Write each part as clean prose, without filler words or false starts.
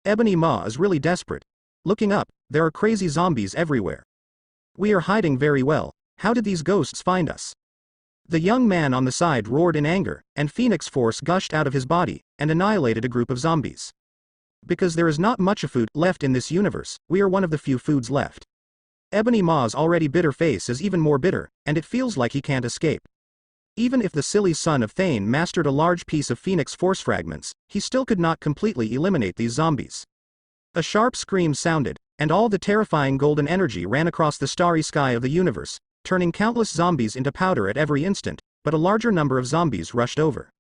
Ebony Maw is really desperate. Looking up, there are crazy zombies everywhere. We are hiding very well. How did these ghosts find us? The young man on the side roared in anger, and Phoenix Force gushed out of his body, and annihilated a group of zombies. Because there is not much of food left in this universe, we are one of the few foods left. Ebony Maw's already bitter face is even more bitter, and it feels like he can't escape. Even if the silly son of Thane mastered a large piece of Phoenix Force fragments, he still could not completely eliminate these zombies. A sharp scream sounded, and all the terrifying golden energy ran across the starry sky of the universe, turning countless zombies into powder at every instant, but a larger number of zombies rushed over.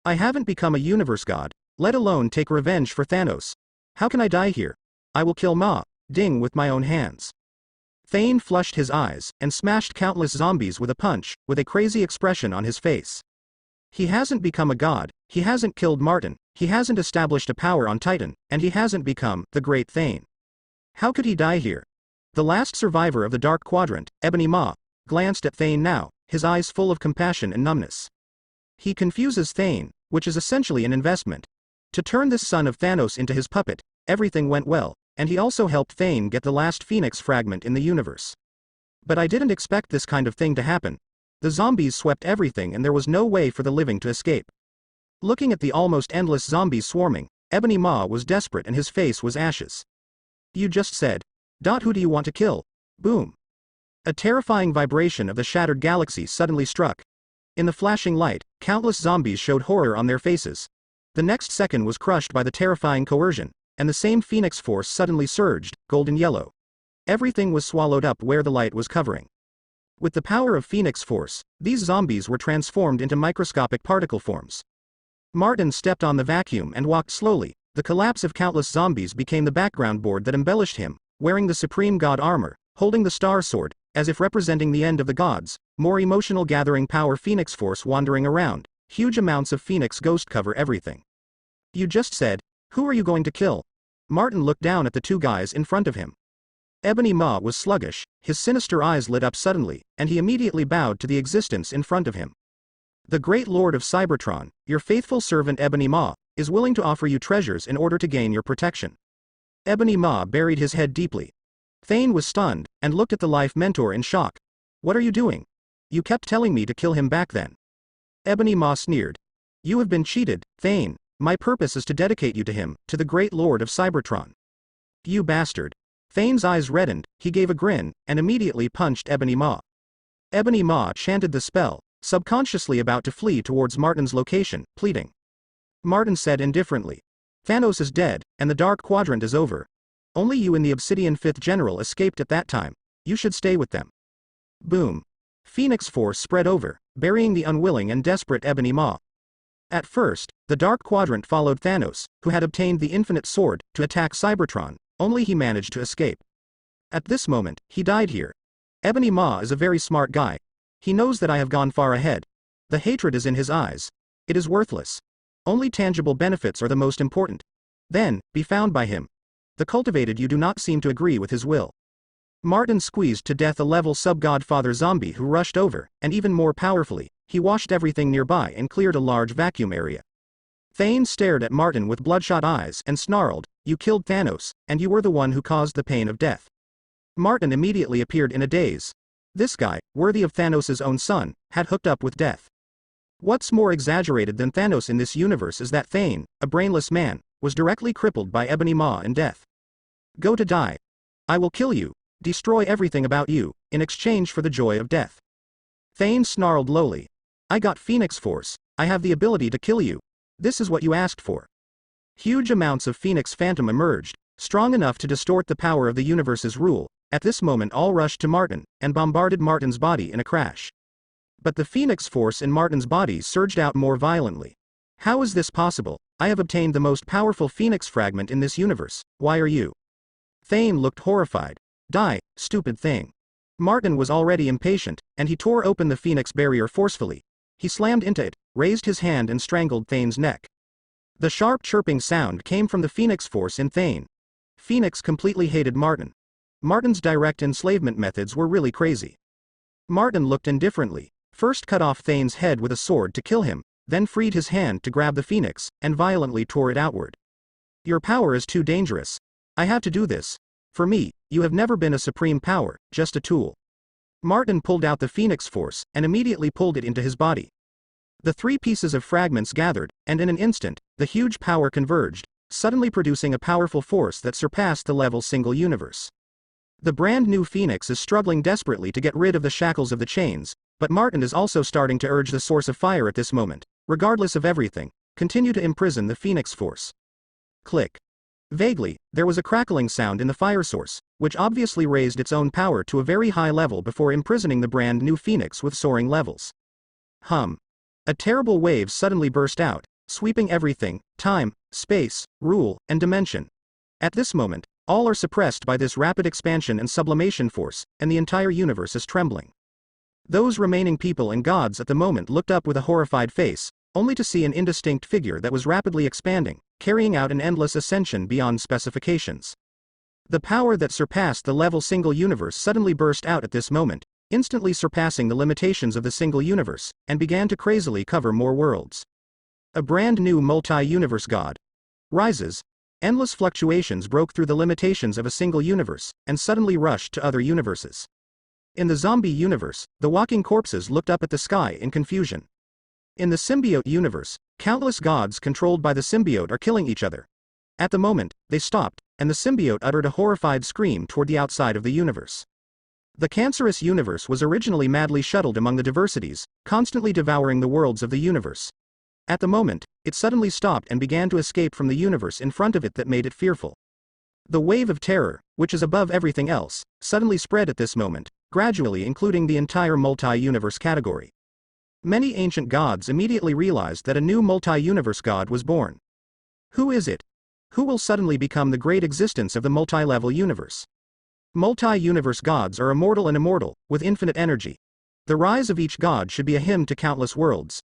I haven't become a universe god, let alone take revenge for Thanos. How can I die here? I will kill Ma Ding with my own hands. Thane flushed his eyes, and smashed countless zombies with a punch, with a crazy expression on his face. He hasn't become a god, he hasn't killed Martin, he hasn't established a power on Titan, and he hasn't become the Great Thane. How could he die here? The last survivor of the Dark Quadrant, Ebony Maw, glanced at Thane now, his eyes full of compassion and numbness. He confuses Thane, which is essentially an investment. To turn this son of Thanos into his puppet, everything went well, and he also helped Thane get the last Phoenix fragment in the universe. But I didn't expect this kind of thing to happen. The zombies swept everything and there was no way for the living to escape. Looking at the almost endless zombies swarming, Ebony Maw was desperate and his face was ashes. You just said. Who do you want to kill? Boom. A terrifying vibration of the shattered galaxy suddenly struck. In the flashing light, countless zombies showed horror on their faces. The next second was crushed by the terrifying coercion, and the same Phoenix Force suddenly surged, golden yellow. Everything was swallowed up where the light was covering. With the power of Phoenix Force, these zombies were transformed into microscopic particle forms. Martin stepped on the vacuum and walked slowly. The collapse of countless zombies became the background board that embellished him, wearing the Supreme God armor, holding the Star Sword, as if representing the end of the gods, more emotional gathering power Phoenix Force wandering around, huge amounts of Phoenix Ghost cover everything. You just said, who are you going to kill? Martin looked down at the two guys in front of him. Ebony Maw was sluggish, his sinister eyes lit up suddenly, and he immediately bowed to the existence in front of him. The great Lord of Cybertron, your faithful servant Ebony Maw, is willing to offer you treasures in order to gain your protection. Ebony Maw buried his head deeply. Thane was stunned, and looked at the life mentor in shock. What are you doing? You kept telling me to kill him back then. Ebony Maw sneered. You have been cheated, Thane. My purpose is to dedicate you to him, to the great Lord of Cybertron. You bastard. Thane's eyes reddened, he gave a grin, and immediately punched Ebony Maw. Ebony Maw chanted the spell, subconsciously about to flee towards Martin's location, pleading. Martin said indifferently. Thanos is dead, and the Dark Quadrant is over. Only you and the Obsidian 5th General escaped at that time. You should stay with them. Boom. Phoenix Force spread over, burying the unwilling and desperate Ebony Maw. At first, the Dark Quadrant followed Thanos, who had obtained the Infinite Sword, to attack Cybertron, only he managed to escape. At this moment, he died here. Ebony Maw is a very smart guy. He knows that I have gone far ahead. The hatred is in his eyes. It is worthless. Only tangible benefits are the most important. Then, be found by him. The cultivated you do not seem to agree with his will. Martin squeezed to death a level sub-godfather zombie who rushed over, and even more powerfully, he washed everything nearby and cleared a large vacuum area. Thane stared at Martin with bloodshot eyes and snarled, you killed Thanos, and you were the one who caused the pain of death. Martin immediately appeared in a daze. This guy, worthy of Thanos' own son, had hooked up with death. What's more exaggerated than Thanos in this universe is that Thane, a brainless man, was directly crippled by Ebony Maw in death. Go to die. I will kill you, destroy everything about you, in exchange for the joy of death. Thane snarled lowly. I got Phoenix Force, I have the ability to kill you. This is what you asked for. Huge amounts of Phoenix Phantom emerged, strong enough to distort the power of the universe's rule. At this moment all rushed to Martin, and bombarded Martin's body in a crash. But the Phoenix Force in Martin's body surged out more violently. How is this possible? I have obtained the most powerful Phoenix fragment in this universe, why are you? Thane looked horrified. Die, stupid thing. Martin was already impatient, and he tore open the Phoenix barrier forcefully. He slammed into it, raised his hand and strangled Thane's neck. The sharp chirping sound came from the Phoenix Force in Thane. Phoenix completely hated Martin. Martin's direct enslavement methods were really crazy. Martin looked indifferently, first cut off Thane's head with a sword to kill him, then freed his hand to grab the Phoenix, and violently tore it outward. Your power is too dangerous. I have to do this. For me, you have never been a supreme power, just a tool. Martin pulled out the Phoenix Force, and immediately pulled it into his body. The 3 pieces of fragments gathered, and in an instant, the huge power converged, suddenly producing a powerful force that surpassed the level single universe. The brand new Phoenix is struggling desperately to get rid of the shackles of the chains, but Martin is also starting to urge the source of fire at this moment, regardless of everything, continue to imprison the Phoenix Force. Click. Vaguely, there was a crackling sound in the fire source, which obviously raised its own power to a very high level before imprisoning the brand new Phoenix with soaring levels. Hum. A terrible wave suddenly burst out, sweeping everything, time, space, rule, and dimension. At this moment, all are suppressed by this rapid expansion and sublimation force, and the entire universe is trembling. Those remaining people and gods at the moment looked up with a horrified face, only to see an indistinct figure that was rapidly expanding, carrying out an endless ascension beyond specifications. The power that surpassed the level single universe suddenly burst out at this moment, instantly surpassing the limitations of the single universe, and began to crazily cover more worlds. A brand new multi-universe god rises. Endless fluctuations broke through the limitations of a single universe, and suddenly rushed to other universes. In the zombie universe, the walking corpses looked up at the sky in confusion. In the symbiote universe, countless gods controlled by the symbiote are killing each other. At the moment, they stopped, and the symbiote uttered a horrified scream toward the outside of the universe. The cancerous universe was originally madly shuttled among the diversities, constantly devouring the worlds of the universe. At the moment, it suddenly stopped and began to escape from the universe in front of it that made it fearful. The wave of terror, which is above everything else, suddenly spread at this moment, gradually including the entire multi-universe category. Many ancient gods immediately realized that a new multi-universe god was born. Who is it? Who will suddenly become the great existence of the multi-level universe? Multi-universe gods are immortal and immortal, with infinite energy. The rise of each god should be a hymn to countless worlds.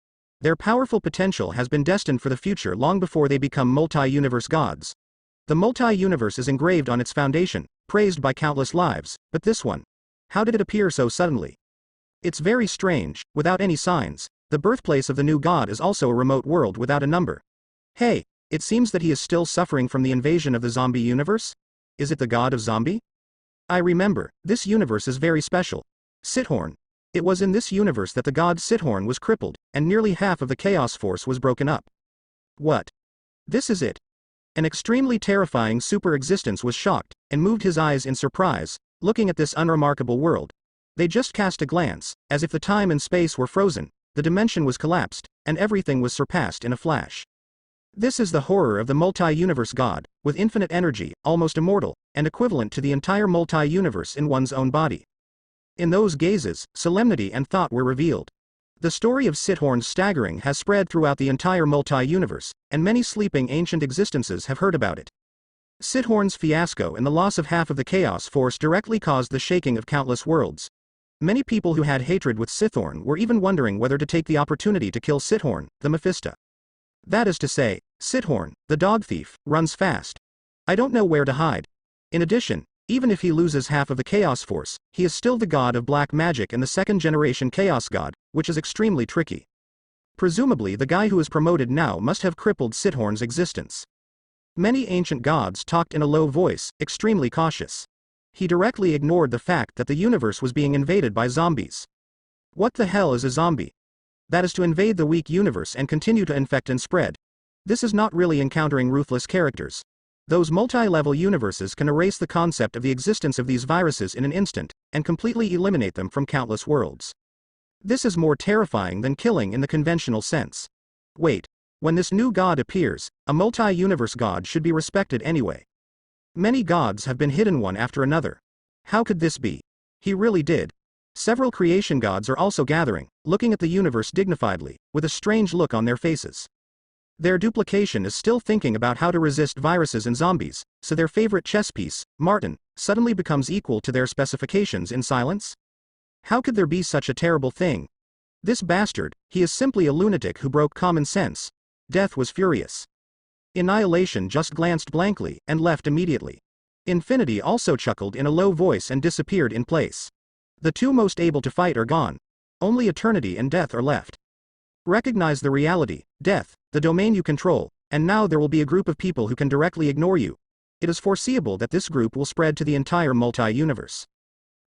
Their powerful potential has been destined for the future long before they become multi-universe gods. The multi-universe is engraved on its foundation, praised by countless lives, but this one? How did it appear so suddenly? It's very strange, without any signs. The birthplace of the new god is also a remote world without a number. Hey, it seems that he is still suffering from the invasion of the zombie universe? Is it the god of zombie? I remember, this universe is very special. Sithorn. It was in this universe that the god Sithorn was crippled, and nearly half of the Chaos Force was broken up. What? This is it. An extremely terrifying super-existence was shocked, and moved his eyes in surprise, looking at this unremarkable world. They just cast a glance, as if the time and space were frozen, the dimension was collapsed, and everything was surpassed in a flash. This is the horror of the multi-universe god, with infinite energy, almost immortal, and equivalent to the entire multi-universe in one's own body. In those gazes, solemnity and thought were revealed. The story of Sithorn's staggering has spread throughout the entire multi-universe, and many sleeping ancient existences have heard about it. Sithorn's fiasco and the loss of half of the Chaos Force directly caused the shaking of countless worlds. Many people who had hatred with Sithorn were even wondering whether to take the opportunity to kill Sithorn, the Mephisto. That is to say, Sithorn, the dog thief, runs fast. I don't know where to hide. In addition, even if he loses half of the Chaos Force, he is still the god of black magic and the second-generation Chaos God, which is extremely tricky. Presumably the guy who is promoted now must have crippled Sithorn's existence. Many ancient gods talked in a low voice, extremely cautious. He directly ignored the fact that the universe was being invaded by zombies. What the hell is a zombie? That is to invade the weak universe and continue to infect and spread. This is not really encountering ruthless characters. Those multi-level universes can erase the concept of the existence of these viruses in an instant, and completely eliminate them from countless worlds. This is more terrifying than killing in the conventional sense. Wait. When this new god appears, a multi-universe god should be respected anyway. Many gods have been hidden one after another. How could this be? He really did. Several creation gods are also gathering, looking at the universe dignifiedly, with a strange look on their faces. Their duplication is still thinking about how to resist viruses and zombies, so their favorite chess piece, Martin, suddenly becomes equal to their specifications in silence? How could there be such a terrible thing? This bastard, he is simply a lunatic who broke common sense. Death was furious. Annihilation just glanced blankly, and left immediately. Infinity also chuckled in a low voice and disappeared in place. The two most able to fight are gone. Only eternity and death are left. Recognize the reality, death, the domain you control, and now there will be a group of people who can directly ignore you. It is foreseeable that this group will spread to the entire multi-universe.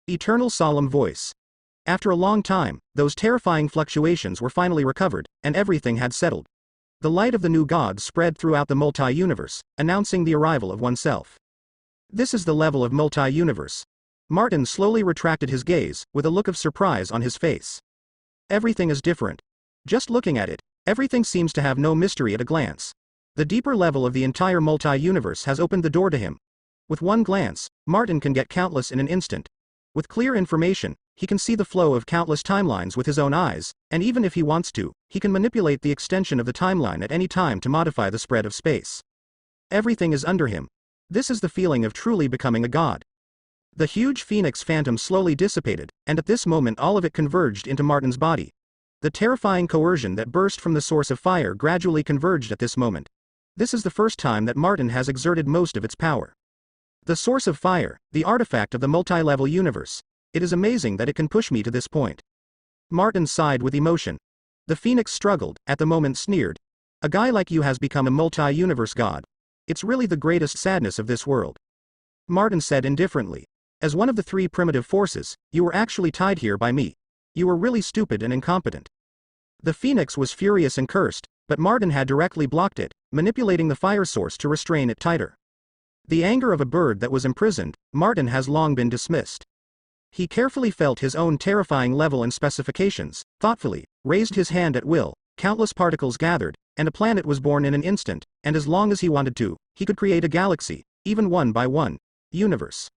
Eternal solemn voice. After a long time, those terrifying fluctuations were finally recovered, and everything had settled. The light of the new god spread throughout the multi-universe, announcing the arrival of oneself. This is the level of multi-universe. Martin slowly retracted his gaze, with a look of surprise on his face. Everything is different. Just looking at it, everything seems to have no mystery at a glance. The deeper level of the entire multi-universe has opened the door to him. With one glance, Martin can get countless in an instant. With clear information, he can see the flow of countless timelines with his own eyes, and even if he wants to, he can manipulate the extension of the timeline at any time to modify the spread of space. Everything is under him. This is the feeling of truly becoming a god. The huge phoenix phantom slowly dissipated, and at this moment all of it converged into Martin's body. The terrifying coercion that burst from the source of fire gradually converged at this moment. This is the first time that Martin has exerted most of its power. The source of fire, the artifact of the multi-level universe. It is amazing that it can push me to this point. Martin sighed with emotion. The phoenix struggled, at the moment sneered. A guy like you has become a multi-universe god. It's really the greatest sadness of this world. Martin said indifferently. As one of the three primitive forces, you were actually tied here by me. You were really stupid and incompetent. The phoenix was furious and cursed, but Martin had directly blocked it, manipulating the fire source to restrain it tighter. The anger of a bird that was imprisoned, Martin has long been dismissed. He carefully felt his own terrifying level and specifications, thoughtfully, raised his hand at will, countless particles gathered, and a planet was born in an instant, and as long as he wanted to, he could create a galaxy, even one by one. Universe.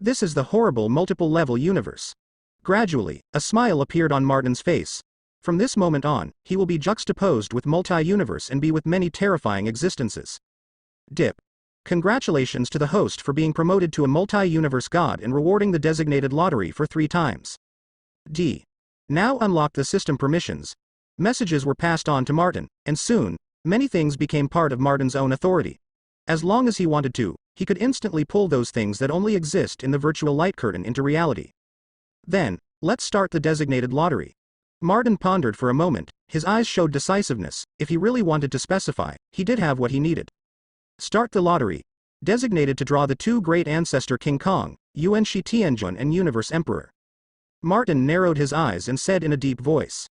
This is the horrible multiple-level universe. Gradually, a smile appeared on Martin's face. From this moment on, he will be juxtaposed with multi-universe and be with many terrifying existences. Dip. Congratulations to the host for being promoted to a multi-universe god and rewarding the designated lottery for 3 times. D. Now unlock the system permissions. Messages were passed on to Martin, and soon, many things became part of Martin's own authority. As long as he wanted to, he could instantly pull those things that only exist in the virtual light curtain into reality. Then, let's start the designated lottery. Martin pondered for a moment, his eyes showed decisiveness. If he really wanted to specify, he did have what he needed. Start the lottery. Designated to draw the 2 great ancestor King Kong, Yuan Shi Tianjun and Universe Emperor. Martin narrowed his eyes and said in a deep voice.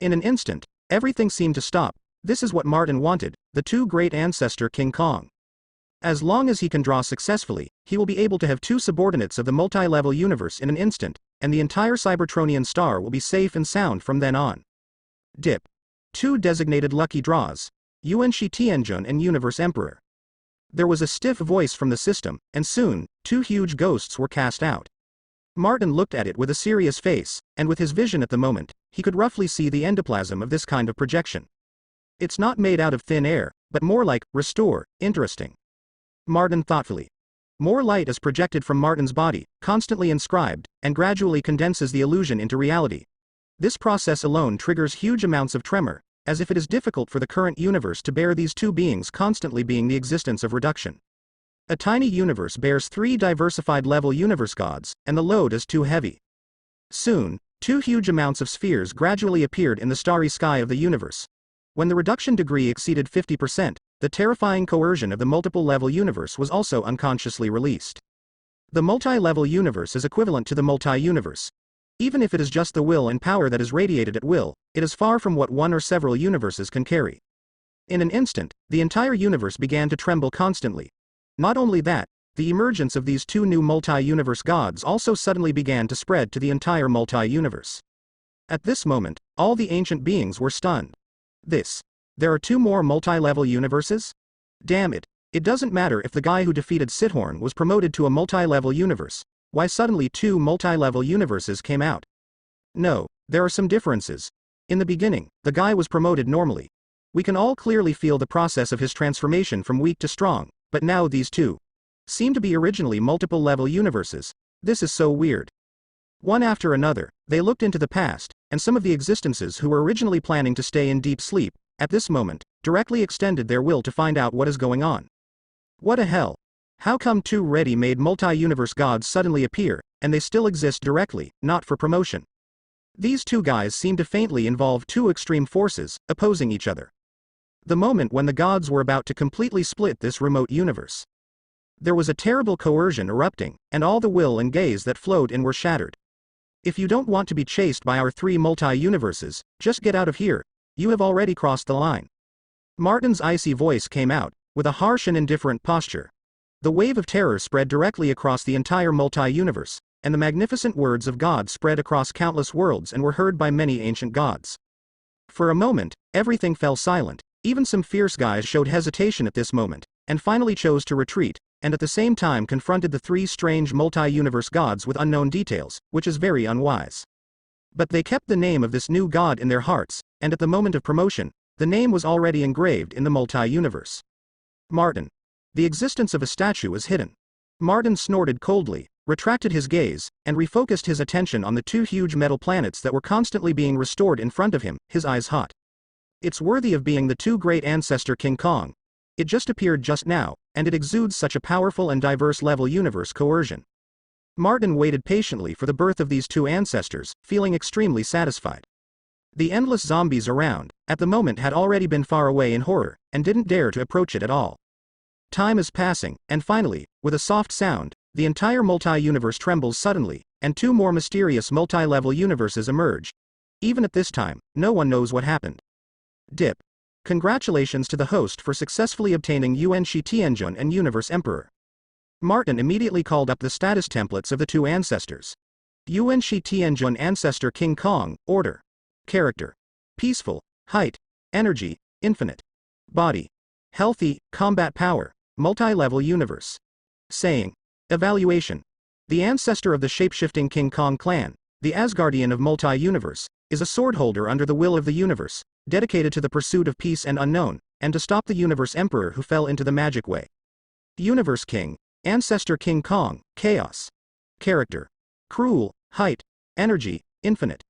In an instant, everything seemed to stop. This is what Martin wanted, the 2 great ancestor King Kong. As long as he can draw successfully, he will be able to have 2 subordinates of the multi-level universe in an instant, and the entire Cybertronian star will be safe and sound from then on. Dip. 2 designated lucky draws. Yuan Shi Tianjun and Universe Emperor. There was a stiff voice from the system, and soon, 2 huge ghosts were cast out. Martin looked at it with a serious face, and with his vision at the moment, he could roughly see the endoplasm of this kind of projection. It's not made out of thin air, but more like, restore, interesting. Martin thoughtfully. More light is projected from Martin's body, constantly inscribed, and gradually condenses the illusion into reality. This process alone triggers huge amounts of tremor, as if it is difficult for the current universe to bear these 2 beings constantly being the existence of reduction. A tiny universe bears 3 diversified level universe gods, and the load is too heavy. Soon, 2 huge amounts of spheres gradually appeared in the starry sky of the universe. When the reduction degree exceeded 50%, the terrifying coercion of the multiple-level universe was also unconsciously released. The multi-level universe is equivalent to the multi-universe. Even if it is just the will and power that is radiated at will, it is far from what one or several universes can carry. In an instant, the entire universe began to tremble constantly. Not only that, the emergence of these 2 new multi-universe gods also suddenly began to spread to the entire multi-universe. At this moment, all the ancient beings were stunned. There are 2 more multi-level universes? Damn it. It doesn't matter if the guy who defeated Sithorn was promoted to a multi-level universe. Why suddenly 2 multi-level universes came out? No, there are some differences. In the beginning, the guy was promoted normally. We can all clearly feel the process of his transformation from weak to strong, but now these 2 seem to be originally multiple-level universes. This is so weird. One after another, they looked into the past, and some of the existences who were originally planning to stay in deep sleep, at this moment, directly extended their will to find out what is going on. What a hell. How come 2 ready-made multi-universe gods suddenly appear, and they still exist directly, not for promotion? These 2 guys seem to faintly involve 2 extreme forces, opposing each other. The moment when the gods were about to completely split this remote universe. There was a terrible coercion erupting, and all the will and gaze that flowed in were shattered. If you don't want to be chased by our 3 multi-universes, just get out of here, you have already crossed the line. Martin's icy voice came out, with a harsh and indifferent posture. The wave of terror spread directly across the entire multi-universe, and the magnificent words of God spread across countless worlds and were heard by many ancient gods. For a moment, everything fell silent, even some fierce guys showed hesitation at this moment, and finally chose to retreat, and at the same time confronted the 3 strange multi-universe gods with unknown details, which is very unwise. But they kept the name of this new god in their hearts, and at the moment of promotion, the name was already engraved in the multi-universe. Martin. The existence of a statue is hidden. Martin snorted coldly, retracted his gaze, and refocused his attention on the 2 huge metal planets that were constantly being restored in front of him, his eyes hot. It's worthy of being the 2 great ancestor King Kong. It just appeared just now, and it exudes such a powerful and diverse level universe coercion. Martin waited patiently for the birth of these 2 ancestors, feeling extremely satisfied. The endless zombies around, at the moment had already been far away in horror, and didn't dare to approach it at all. Time is passing, and finally, with a soft sound, the entire multi-universe trembles suddenly, and 2 more mysterious multi-level universes emerge. Even at this time, no one knows what happened. Dip. Congratulations to the host for successfully obtaining Yuanshi Tianjun and Universe Emperor. Martin immediately called up the status templates of the 2 ancestors. Yuanshi Tianjun Ancestor King Kong, Order. Character. Peaceful. Height. Energy. Infinite. Body. Healthy. Combat power. Multi-level universe. Saying. Evaluation. The ancestor of the shape-shifting King Kong clan, the Asgardian of multi-universe, is a sword-holder under the will of the universe, dedicated to the pursuit of peace and unknown, and to stop the Universe Emperor who fell into the magic way. Universe King, Ancestor King Kong, Chaos. Character. Cruel. Height. Energy. Infinite.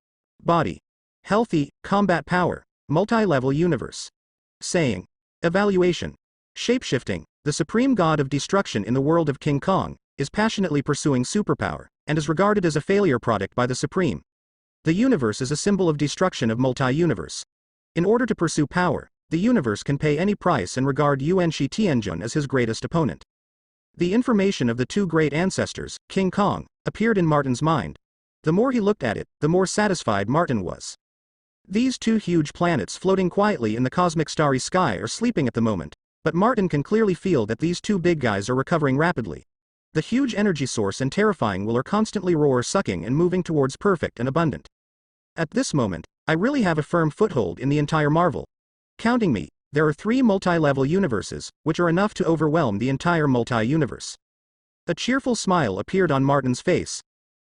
Body. Healthy. Combat power. Multi-level universe. Saying. Evaluation. Shape-shifting, the supreme god of destruction in the world of King Kong, is passionately pursuing superpower, and is regarded as a failure product by the Supreme. The universe is a symbol of destruction of multi-universe. In order to pursue power, the universe can pay any price and regard Yuanshi Tianjun as his greatest opponent. The information of the 2 great ancestors, King Kong, appeared in Martin's mind. The more he looked at it, the more satisfied Martin was. These 2 huge planets floating quietly in the cosmic starry sky are sleeping at the moment, but Martin can clearly feel that these 2 big guys are recovering rapidly. The huge energy source and terrifying will are constantly sucking and moving towards perfect and abundant. At this moment, I really have a firm foothold in the entire Marvel. Counting me, there are 3 multi-level universes, which are enough to overwhelm the entire multi-universe. A cheerful smile appeared on Martin's face.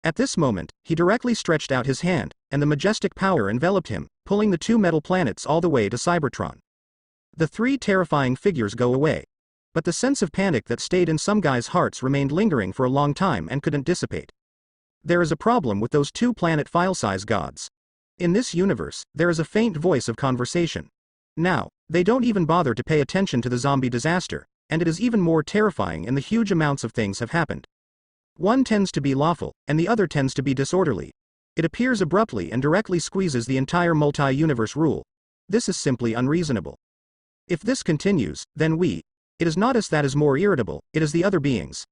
At this moment, he directly stretched out his hand, and the majestic power enveloped him, pulling the 2 metal planets all the way to Cybertron. The 3 terrifying figures go away. But the sense of panic that stayed in some guys' hearts remained lingering for a long time and couldn't dissipate. There is a problem with those 2 planet file-size gods. In this universe, there is a faint voice of conversation. Now, they don't even bother to pay attention to the zombie disaster, and it is even more terrifying and the huge amounts of things have happened. One tends to be lawful, and the other tends to be disorderly. It appears abruptly and directly squeezes the entire multi-universe rule. This is simply unreasonable. If this continues, then it is not us that is more irritable, it is the other beings.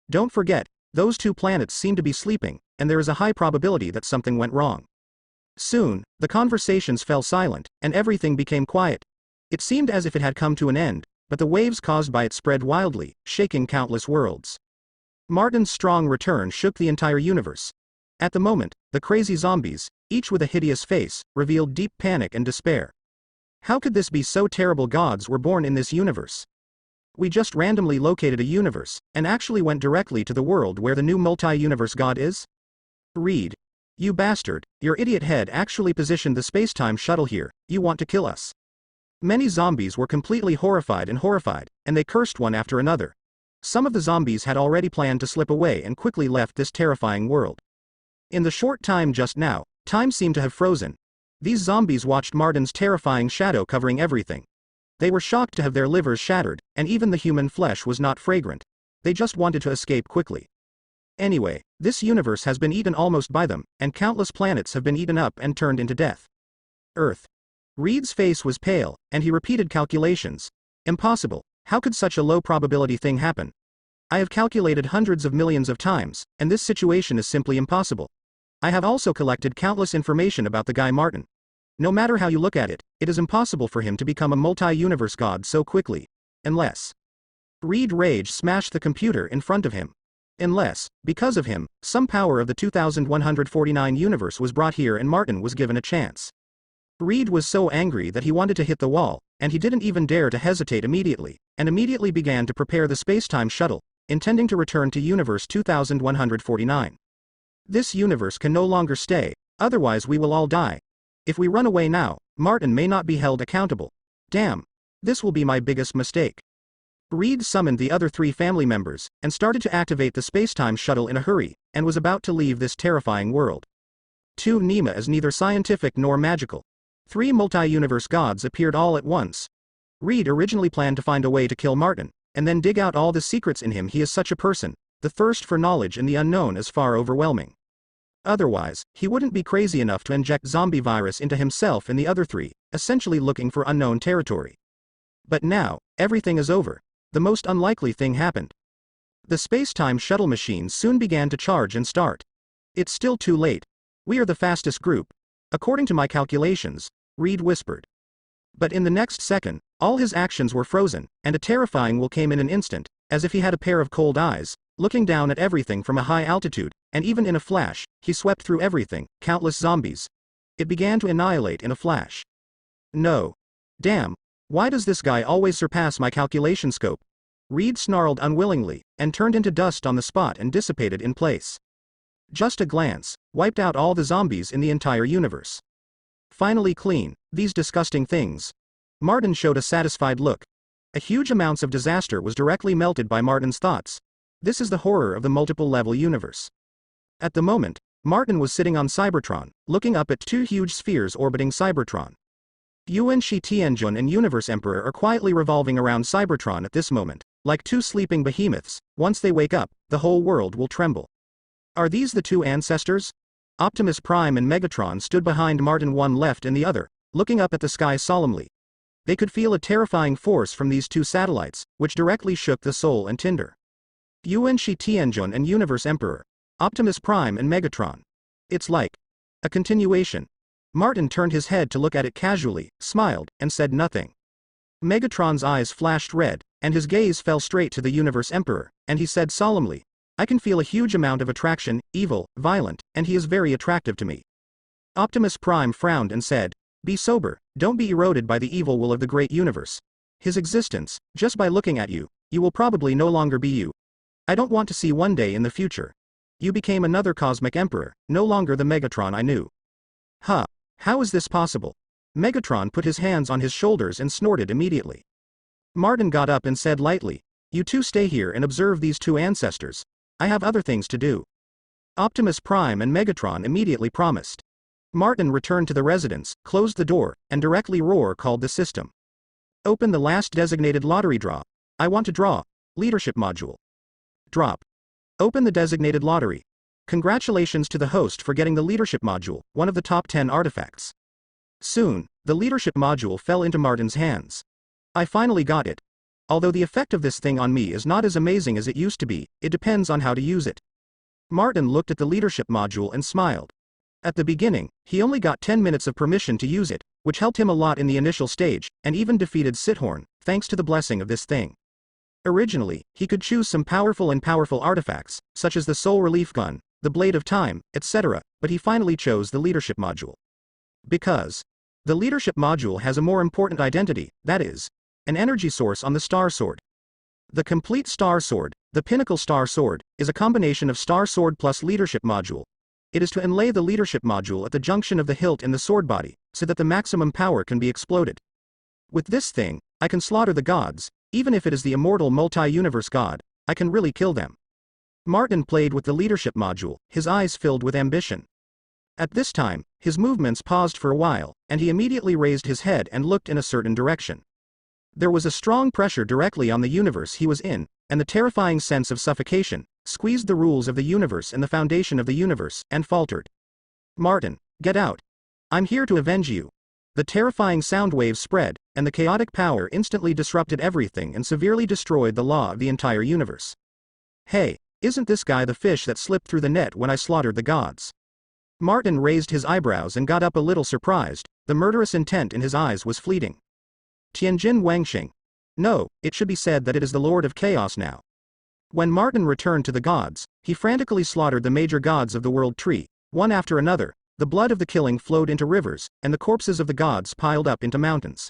Don't forget, those 2 planets seem to be sleeping, and there is a high probability that something went wrong. Soon, the conversations fell silent, and everything became quiet. It seemed as if it had come to an end, but the waves caused by it spread wildly, shaking countless worlds. Martin's strong return shook the entire universe. At the moment, the crazy zombies, each with a hideous face, revealed deep panic and despair. How could this be so terrible? Gods were born in this universe. We just randomly located a universe, and actually went directly to the world where the new multi-universe god is? Read. You bastard, your idiot head actually positioned the space-time shuttle here, you want to kill us. Many zombies were completely horrified, and they cursed one after another. Some of the zombies had already planned to slip away and quickly left this terrifying world. In the short time just now, time seemed to have frozen. These zombies watched Martin's terrifying shadow covering everything. They were shocked to have their livers shattered, and even the human flesh was not fragrant. They just wanted to escape quickly. Anyway, this universe has been eaten almost by them, and countless planets have been eaten up and turned into death. Earth. Reed's face was pale, and he repeated calculations. Impossible. How could such a low probability thing happen? I have calculated hundreds of millions of times, and this situation is simply impossible. I have also collected countless information about the guy Martin. No matter how you look at it, it is impossible for him to become a multi-universe god so quickly. Unless. Reed rage smashed the computer in front of him. Unless, because of him, some power of the 2149 universe was brought here and Martin was given a chance. Reed was so angry that he wanted to hit the wall, and he didn't even dare to hesitate immediately, and immediately began to prepare the space-time shuttle, intending to return to universe 2149. This universe can no longer stay, otherwise we will all die. If we run away now, Martin may not be held accountable. Damn. This will be my biggest mistake. Reed summoned the other 3 family members, and started to activate the space-time shuttle in a hurry, and was about to leave this terrifying world. 2. Nema is neither scientific nor magical. 3 multi-universe gods appeared all at once. Reed originally planned to find a way to kill Martin, and then dig out all the secrets in him. He is such a person. The thirst for knowledge and the unknown is far overwhelming. Otherwise, he wouldn't be crazy enough to inject zombie virus into himself and the other 3, essentially looking for unknown territory. But now, everything is over. The most unlikely thing happened. The space-time shuttle machine soon began to charge and start. It's still too late. We are the fastest group. According to my calculations, Reed whispered. But in the next second, all his actions were frozen, and a terrifying will came in an instant, as if he had a pair of cold eyes, looking down at everything from a high altitude, and even in a flash, he swept through everything, countless zombies. It began to annihilate in a flash. No. Damn. Why does this guy always surpass my calculation scope? Reed snarled unwillingly, and turned into dust on the spot and dissipated in place. Just a glance, wiped out all the zombies in the entire universe. Finally clean, these disgusting things. Martin showed a satisfied look. A huge amounts of disaster was directly melted by Martin's thoughts. This is the horror of the multiple-level universe. At the moment, Martin was sitting on Cybertron, looking up at 2 huge spheres orbiting Cybertron. Yuan Shi Tianjun and Universe Emperor are quietly revolving around Cybertron at this moment, like 2 sleeping behemoths. Once they wake up, the whole world will tremble. Are these the 2 ancestors? Optimus Prime and Megatron stood behind Martin, one left and the other, looking up at the sky solemnly. They could feel a terrifying force from these 2 satellites, which directly shook the soul and tinder. Yuan Shi Tianjun and Universe Emperor. Optimus Prime and Megatron. It's like a continuation. Martin turned his head to look at it casually, smiled, and said nothing. Megatron's eyes flashed red, and his gaze fell straight to the Universe Emperor, and he said solemnly, I can feel a huge amount of attraction, evil, violent, and he is very attractive to me. Optimus Prime frowned and said, be sober, don't be eroded by the evil will of the great universe. His existence, just by looking at you, you will probably no longer be you. I don't want to see one day in the future. You became another cosmic emperor, no longer the Megatron I knew. Huh. How is this possible? Megatron put his hands on his shoulders and snorted immediately. Martin got up and said lightly, you 2 stay here and observe these 2 ancestors. I have other things to do. Optimus Prime and Megatron immediately promised. Martin returned to the residence, closed the door, and directly Roar called the system. Open the last designated lottery draw. I want to draw. Leadership module. Drop. Open the designated lottery. Congratulations to the host for getting the leadership module, one of the top 10 artifacts. Soon, the leadership module fell into Martin's hands. I finally got it. Although the effect of this thing on me is not as amazing as it used to be, it depends on how to use it. Martin looked at the leadership module and smiled. At the beginning, he only got 10 minutes of permission to use it, which helped him a lot in the initial stage, and even defeated Sithorn, thanks to the blessing of this thing. Originally, he could choose some powerful artifacts, such as the Soul Relief Gun, the Blade of Time, etc., but he finally chose the leadership module. Because the leadership module has a more important identity, that is, an energy source on the Star Sword. The complete Star Sword, the Pinnacle Star Sword, is a combination of Star Sword plus leadership module. It is to inlay the leadership module at the junction of the hilt and the sword body, so that the maximum power can be exploded. With this thing, I can slaughter the gods. Even if it is the immortal multi-universe god, I can really kill them. Martin played with the leadership module, his eyes filled with ambition. At this time, his movements paused for a while, and he immediately raised his head and looked in a certain direction. There was a strong pressure directly on the universe he was in, and the terrifying sense of suffocation squeezed the rules of the universe and the foundation of the universe, and faltered. Martin, get out. I'm here to avenge you. The terrifying sound waves spread, and the chaotic power instantly disrupted everything and severely destroyed the law of the entire universe. Hey, isn't this guy the fish that slipped through the net when I slaughtered the gods? Martin raised his eyebrows and got up a little surprised. The murderous intent in his eyes was fleeting. Tianjin Wangxing. No, it should be said that it is the Lord of Chaos now. When Martin returned to the gods, he frantically slaughtered the major gods of the world tree, one after another. The blood of the killing flowed into rivers, and the corpses of the gods piled up into mountains.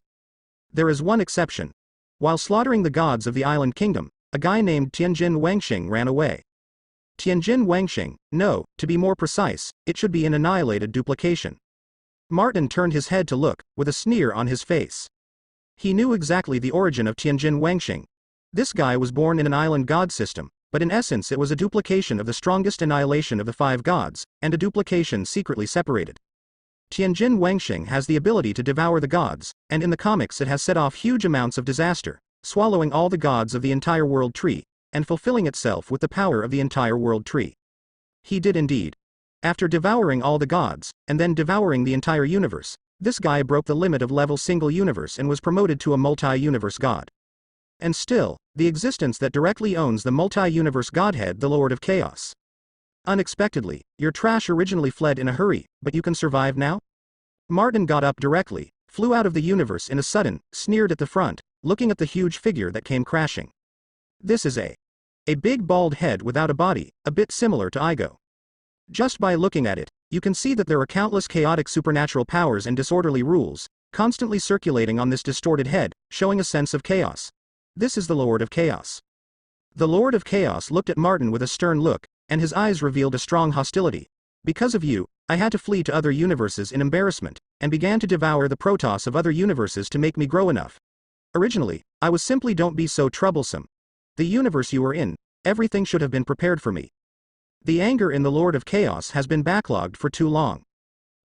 There is one exception. While slaughtering the gods of the island kingdom, a guy named Tianjin Wangxing ran away. Tianjin Wangxing, no, to be more precise, it should be an annihilated duplication. Martin turned his head to look, with a sneer on his face. He knew exactly the origin of Tianjin Wangxing. This guy was born in an island god system, but in essence it was a duplication of the strongest annihilation of the 5 gods, and a duplication secretly separated. Tianjin Wangxing has the ability to devour the gods, and in the comics it has set off huge amounts of disaster, swallowing all the gods of the entire world tree, and fulfilling itself with the power of the entire world tree. He did indeed. After devouring all the gods, and then devouring the entire universe, this guy broke the limit of level single universe and was promoted to a multi-universe god. And still, the existence that directly owns the multi-universe godhead, the Lord of Chaos. Unexpectedly, your trash originally fled in a hurry, but you can survive now? Martin got up directly, flew out of the universe in a sudden, sneered at the front, looking at the huge figure that came crashing. This is a big bald head without a body, a bit similar to Igo. Just by looking at it, you can see that there are countless chaotic supernatural powers and disorderly rules, constantly circulating on this distorted head, showing a sense of chaos. This is the Lord of Chaos. The Lord of Chaos looked at Martin with a stern look, and his eyes revealed a strong hostility. Because of you, I had to flee to other universes in embarrassment, and began to devour the protoss of other universes to make me grow enough. Originally, I was simply don't be so troublesome. The universe you were in, everything should have been prepared for me. The anger in the Lord of Chaos has been backlogged for too long.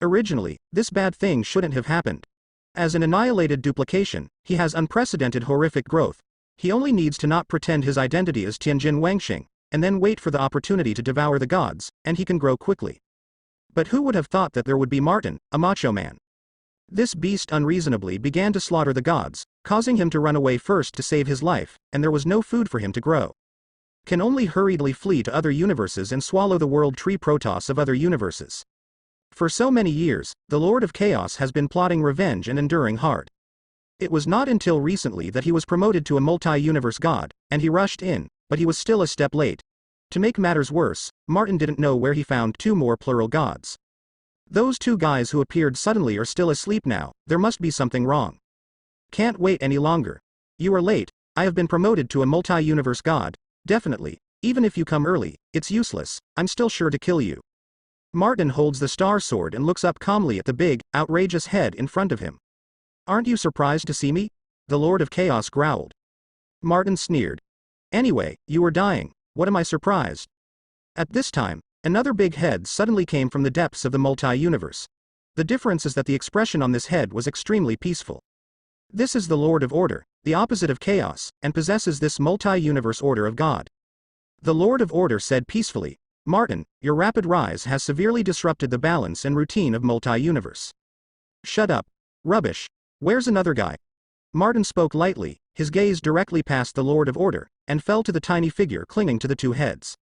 Originally, this bad thing shouldn't have happened. As an annihilated duplication, he has unprecedented horrific growth. He only needs to not pretend his identity as Tianjin Wangxing, and then wait for the opportunity to devour the gods, and he can grow quickly. But who would have thought that there would be Martin, a macho man? This beast unreasonably began to slaughter the gods, causing him to run away first to save his life, and there was no food for him to grow. Can only hurriedly flee to other universes and swallow the world tree protoss of other universes. For so many years, the Lord of Chaos has been plotting revenge and enduring hard. It was not until recently that he was promoted to a multi-universe god, and he rushed in, but he was still a step late. To make matters worse, Martin didn't know where he found 2 more plural gods. Those 2 guys who appeared suddenly are still asleep now. There must be something wrong. Can't wait any longer. You are late. I have been promoted to a multi-universe god. Definitely. Even if you come early, it's useless. I'm still sure to kill you. Martin holds the star sword and looks up calmly at the big, outrageous head in front of him. Aren't you surprised to see me? The Lord of Chaos growled. Martin sneered. Anyway, you were dying. What am I surprised? At this time, another big head suddenly came from the depths of the multi-universe. The difference is that the expression on this head was extremely peaceful. This is the Lord of Order, the opposite of chaos, and possesses this multi-universe order of God. The Lord of Order said peacefully, Martin, your rapid rise has severely disrupted the balance and routine of multi-universe. Shut up. Rubbish. Where's another guy? Martin spoke lightly, his gaze directly past the Lord of Order, and fell to the tiny figure clinging to the 2 heads.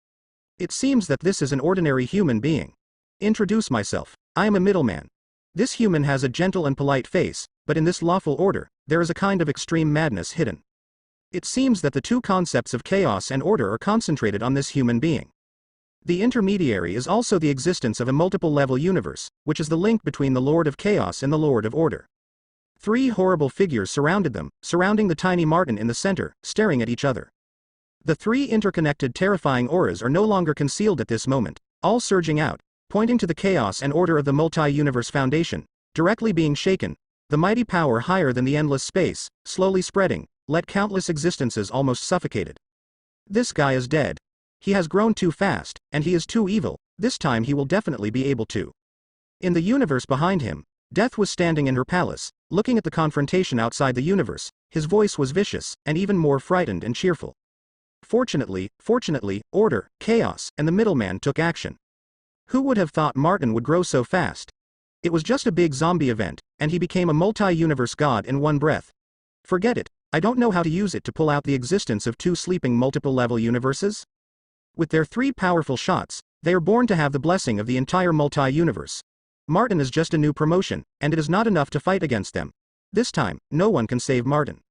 It seems that this is an ordinary human being. Introduce myself. I am a middleman. This human has a gentle and polite face, but in this lawful order, there is a kind of extreme madness hidden. It seems that the 2 concepts of chaos and order are concentrated on this human being. The intermediary is also the existence of a multiple-level universe, which is the link between the Lord of Chaos and the Lord of Order. 3 horrible figures surrounded them, surrounding the tiny Martin in the center, staring at each other. The 3 interconnected terrifying auras are no longer concealed at this moment, all surging out, pointing to the chaos and order of the multi-universe foundation, directly being shaken, the mighty power higher than the endless space, slowly spreading, let countless existences almost suffocated. This guy is dead. He has grown too fast, and he is too evil. This time he will definitely be able to. In the universe behind him, Death was standing in her palace, looking at the confrontation outside the universe. His voice was vicious, and even more frightened and cheerful. Fortunately, order, chaos, and the middleman took action. Who would have thought Martin would grow so fast? It was just a big zombie event, and he became a multi-universe god in one breath. Forget it, I don't know how to use it to pull out the existence of two sleeping multiple-level universes. With their 3 powerful shots, they are born to have the blessing of the entire multi-universe. Martin is just a new promotion, and it is not enough to fight against them. This time, no one can save Martin.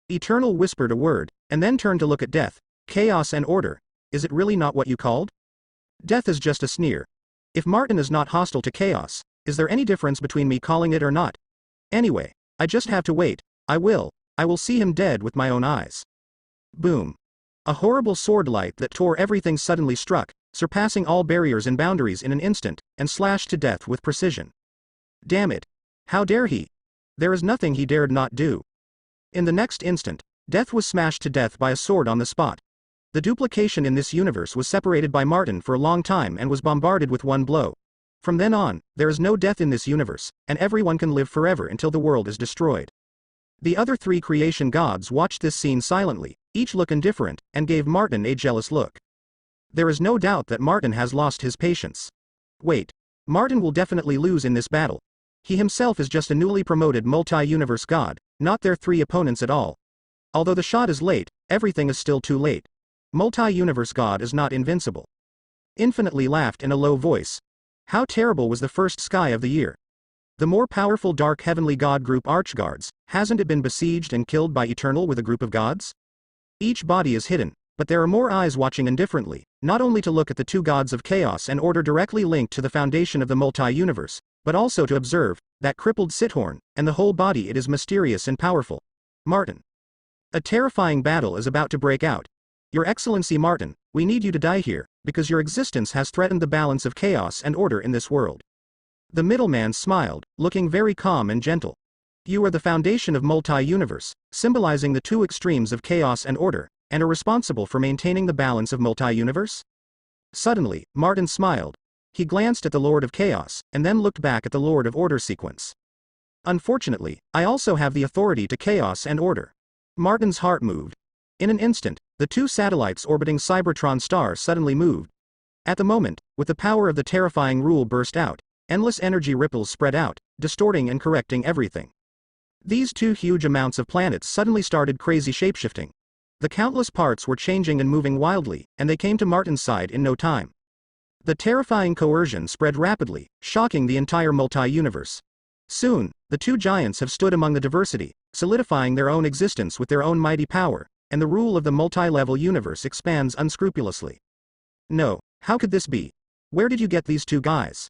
Eternal whispered a word, and then turned to look at Death. Chaos and order. Is it really not what you called? Death is just a sneer. If Martin is not hostile to chaos, is there any difference between me calling it or not? Anyway, I just have to wait. I will see him dead with my own eyes. Boom. A horrible sword light that tore everything suddenly struck, surpassing all barriers and boundaries in an instant, and slashed to Death with precision. Damn it. How dare he? There is nothing he dared not do. In the next instant, Death was smashed to death by a sword on the spot. The duplication in this universe was separated by Martin for a long time and was bombarded with one blow. From then on, there is no death in this universe, and everyone can live forever until the world is destroyed. The other 3 creation gods watched this scene silently, each look indifferent, and gave Martin a jealous look. There is no doubt that Martin has lost his patience. Wait. Martin will definitely lose in this battle. He himself is just a newly promoted multi-universe god, not their 3 opponents at all. Although the shot is late, everything is still too late. Multi-universe god is not invincible. Infinitely laughed in a low voice. How terrible was the first sky of the year. The more powerful dark heavenly god group Archguards, hasn't it been besieged and killed by Eternal with a group of gods? Each body is hidden, but there are more eyes watching indifferently, not only to look at the 2 gods of chaos and order directly linked to the foundation of the multi-universe, but also to observe that crippled Sithorn, and the whole body it is mysterious and powerful. Martin. A terrifying battle is about to break out. Your Excellency Martin, we need you to die here, because your existence has threatened the balance of chaos and order in this world. The middleman smiled, looking very calm and gentle. You are the foundation of multi-universe, symbolizing the 2 extremes of chaos and order, and are responsible for maintaining the balance of multi-universe? Suddenly, Martin smiled. He glanced at the Lord of Chaos, and then looked back at the Lord of Order sequence. Unfortunately, I also have the authority to chaos and order. Martin's heart moved. In an instant, the 2 satellites orbiting Cybertron star suddenly moved. At the moment, with the power of the terrifying rule burst out, endless energy ripples spread out, distorting and correcting everything. These 2 huge amounts of planets suddenly started crazy shapeshifting. The countless parts were changing and moving wildly, and they came to Martin's side in no time. The terrifying coercion spread rapidly, shocking the entire multi-universe. Soon, the 2 giants have stood among the diversity, solidifying their own existence with their own mighty power, and the rule of the multi-level universe expands unscrupulously. No, how could this be? Where did you get these 2 guys?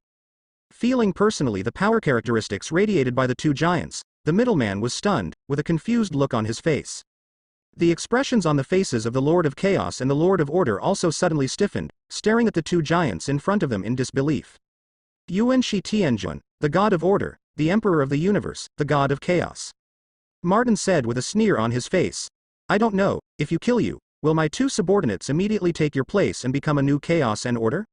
Feeling personally the power characteristics radiated by the 2 giants, the middleman was stunned, with a confused look on his face. The expressions on the faces of the Lord of Chaos and the Lord of Order also suddenly stiffened, staring at the 2 giants in front of them in disbelief. Yuan Shi Tianjun, the God of Order, the Emperor of the Universe, the God of Chaos. Martin said with a sneer on his face. I don't know, if you kill you, will my 2 subordinates immediately take your place and become a new Chaos and Order?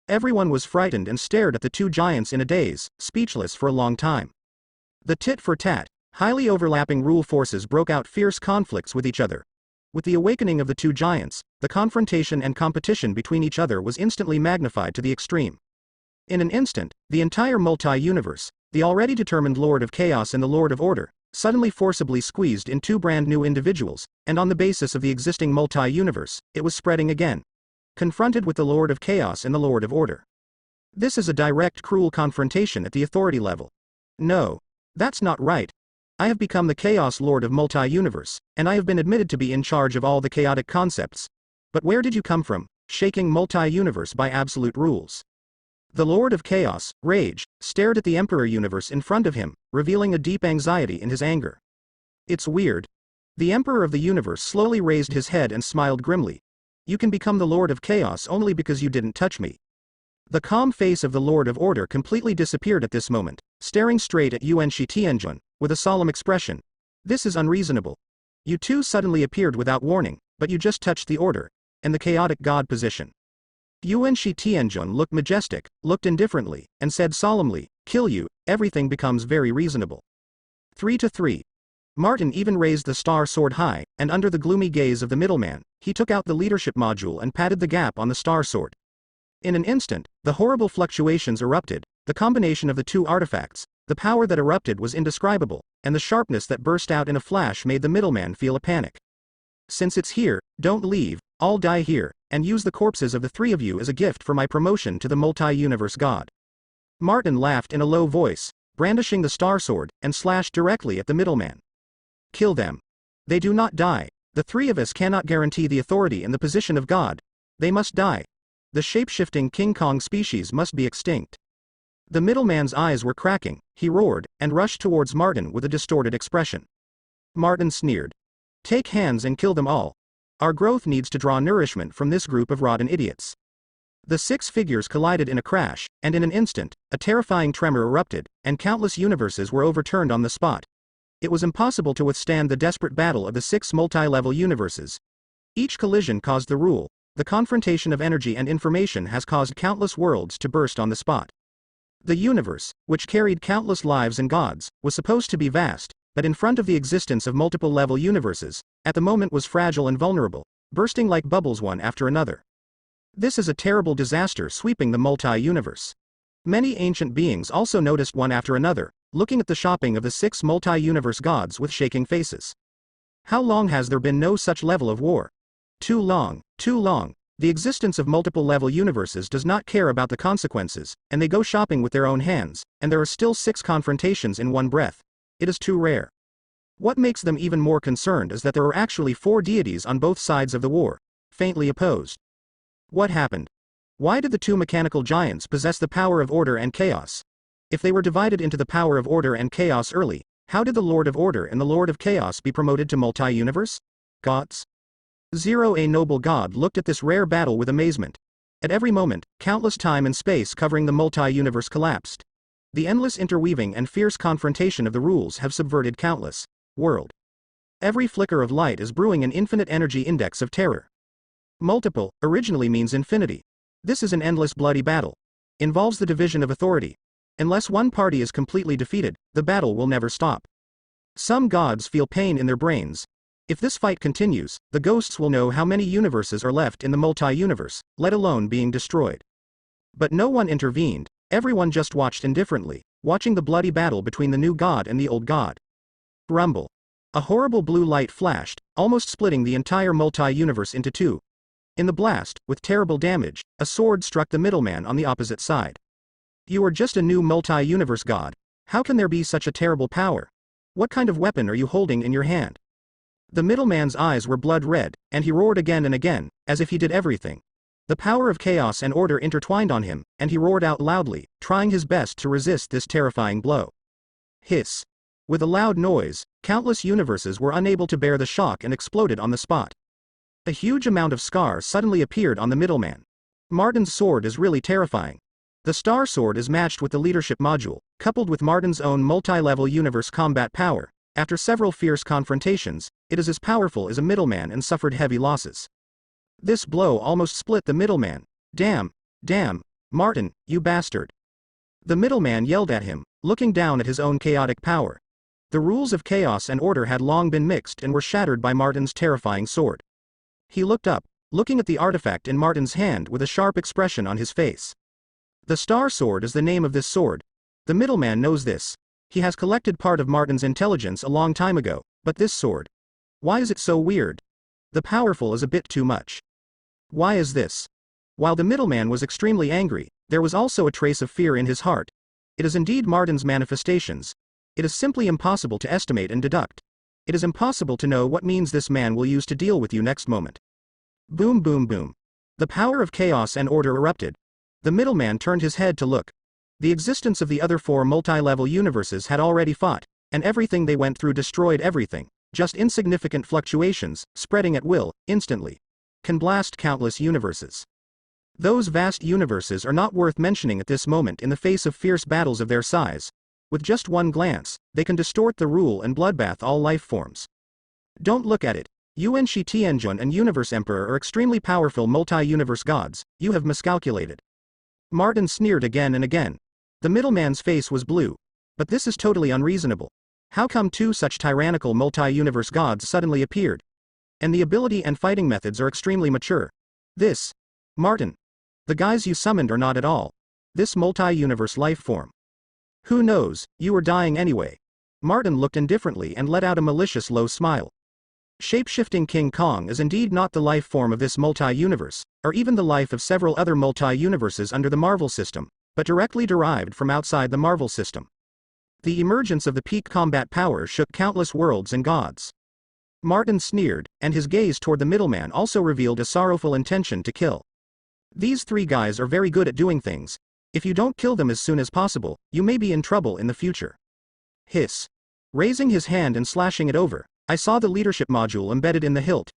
Everyone was frightened and stared at the 2 giants in a daze, speechless for a long time. The tit-for-tat, highly overlapping rule forces broke out fierce conflicts with each other. With the awakening of the 2 giants, the confrontation and competition between each other was instantly magnified to the extreme. In an instant, the entire multi-universe, the already determined Lord of Chaos and the Lord of Order, suddenly forcibly squeezed in 2 brand new individuals, and on the basis of the existing multi-universe, it was spreading again. Confronted with the Lord of Chaos and the Lord of Order. This is a direct cruel confrontation at the authority level. No. That's not right. I have become the Chaos Lord of Multi-Universe, and I have been admitted to be in charge of all the chaotic concepts. But where did you come from, shaking multi-universe by absolute rules? The Lord of Chaos, Rage, stared at the Emperor Universe in front of him, revealing a deep anxiety in his anger. It's weird. The Emperor of the Universe slowly raised his head and smiled grimly. You can become the Lord of Chaos only because you didn't touch me. The calm face of the Lord of Order completely disappeared at this moment, staring straight at Yuan Shi Tianjun, with a solemn expression. This is unreasonable. You 2 suddenly appeared without warning, but you just touched the order, and the chaotic god position. Yuan Shi Tianjun looked majestic, looked indifferently, and said solemnly, kill you, everything becomes very reasonable. 3-3. Martin even raised the star sword high, and under the gloomy gaze of the middleman, he took out the leadership module and patted the gap on the star sword. In an instant, the horrible fluctuations erupted, The combination of the two artifacts, the power that erupted was indescribable, and the sharpness that burst out in a flash made the middleman feel a panic. Since it's here, don't leave, I'll die here, and use the corpses of the three of you as a gift for my promotion to the multi-universe god. Martin laughed in a low voice, brandishing the star sword, and slashed directly at the middleman. Kill them. They do not die. The three of us cannot guarantee the authority and the position of God. They must die. The shape-shifting King Kong species must be extinct. The middleman's eyes were cracking, he roared, and rushed towards Martin with a distorted expression. Martin sneered. Take hands and kill them all. Our growth needs to draw nourishment from this group of rotten idiots. The six figures collided in a crash, and in an instant, a terrifying tremor erupted, and countless universes were overturned on the spot. It was impossible to withstand the desperate battle of the six multi-level universes. Each collision caused the rule. The confrontation of energy and information has caused countless worlds to burst on the spot. The universe, which carried countless lives and gods, was supposed to be vast, but in front of the existence of multiple level universes, at the moment was fragile and vulnerable, bursting like bubbles one after another. This is a terrible disaster sweeping the multi-universe. Many ancient beings also noticed one after another, looking at the shopping of the six multi-universe gods with shaking faces. How long has there been no such level of war? Too long, too long. The existence of multiple level universes does not care about the consequences, and they go shopping with their own hands, and there are still 6 confrontations in one breath. It is too rare. What makes them even more concerned is that there are actually 4 deities on both sides of the war, faintly opposed. What happened? Why did the 2 mechanical giants possess the power of order and chaos? If they were divided into the power of order and chaos early, how did the Lord of Order and the Lord of Chaos be promoted to multi-universe? Gods? A noble god looked at this rare battle with amazement. At every moment, countless time and space covering the multi-universe collapsed. The endless interweaving and fierce confrontation of the rules have subverted countless world. Every flicker of light is brewing an infinite energy index of terror. Multiple originally means infinity. This is an endless bloody battle. Involves the division of authority. Unless one party is completely defeated, the battle will never stop. Some gods feel pain in their brains. If this fight continues, the ghosts will know how many universes are left in the multi-universe, let alone being destroyed. But no one intervened, everyone just watched indifferently, watching the bloody battle between the new god and the old god. Rumble. A horrible blue light flashed, almost splitting the entire multi-universe into 2. In the blast, with terrible damage, a sword struck the middleman on the opposite side. You are just a new multi-universe god. How can there be such a terrible power? What kind of weapon are you holding in your hand? The middleman's eyes were blood red, and he roared again and again, as if he did everything. The power of chaos and order intertwined on him, and he roared out loudly, trying his best to resist this terrifying blow. Hiss. With a loud noise, countless universes were unable to bear the shock and exploded on the spot. A huge amount of scar suddenly appeared on the middleman. Martin's sword is really terrifying. The Star Sword is matched with the leadership module, coupled with Martin's own multi-level universe combat power. After several fierce confrontations, it is as powerful as a middleman and suffered heavy losses. This blow almost split the middleman. Damn, Martin, you bastard. The middleman yelled at him, looking down at his own chaotic power. The rules of chaos and order had long been mixed and were shattered by Martin's terrifying sword. He looked up, looking at the artifact in Martin's hand with a sharp expression on his face. The Star Sword is the name of this sword. The middleman knows this. He has collected part of Martin's intelligence a long time ago, but this sword. Why is it so weird? The powerful is a bit too much. Why is this? While the middleman was extremely angry, there was also a trace of fear in his heart. It is indeed Martin's manifestations. It is simply impossible to estimate and deduct. It is impossible to know what means this man will use to deal with you next moment. Boom boom boom. The power of chaos and order erupted. The middleman turned his head to look. The existence of the other 4 multi-level universes had already fought, and everything they went through destroyed everything. Just insignificant fluctuations, spreading at will, instantly. Can blast countless universes. Those vast universes are not worth mentioning at this moment in the face of fierce battles of their size. With just one glance, they can distort the rule and bloodbath all life forms. Don't look at it. Yuan Shi Tianjun and Universe Emperor are extremely powerful multi-universe gods. You have miscalculated. Martin sneered again and again. The middleman's face was blue. But this is totally unreasonable. How come 2 such tyrannical multi-universe gods suddenly appeared? And the ability and fighting methods are extremely mature. Martin. The guys you summoned are not at all. this multi-universe life form. Who knows, you were dying anyway. Martin looked indifferently and let out a malicious low smile. Shape-shifting King Kong is indeed not the life form of this multi-universe, or even the life of several other multi-universes under the Marvel system, but directly derived from outside the Marvel system. The emergence of the peak combat power shook countless worlds and gods. Martin sneered, and his gaze toward the middleman also revealed a sorrowful intention to kill. These three guys are very good at doing things. If you don't kill them as soon as possible, you may be in trouble in the future. Hiss. Raising his hand and slashing it over, I saw the leadership module embedded in the hilt.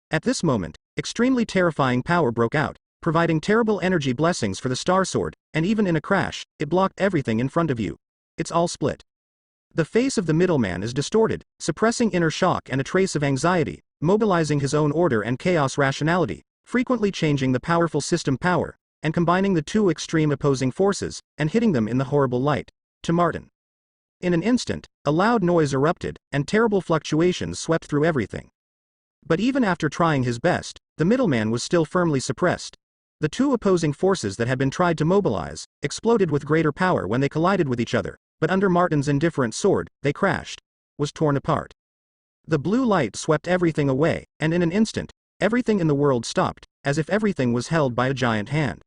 At this moment, extremely terrifying power broke out, providing terrible energy blessings for the Star Sword, and even in a crash, it blocked everything in front of you. It's all split. The face of the middleman is distorted, suppressing inner shock and a trace of anxiety, mobilizing his own order and chaos rationality, frequently changing the powerful system power, and combining the two extreme opposing forces, and hitting them in the horrible light. To Martin. In an instant, a loud noise erupted, and terrible fluctuations swept through everything. But even after trying his best, the middleman was still firmly suppressed. The two opposing forces that had been tried to mobilize, exploded with greater power when they collided with each other, but under Martin's indifferent sword, they crashed. Was torn apart. The blue light swept everything away, and in an instant, everything in the world stopped, as if everything was held by a giant hand.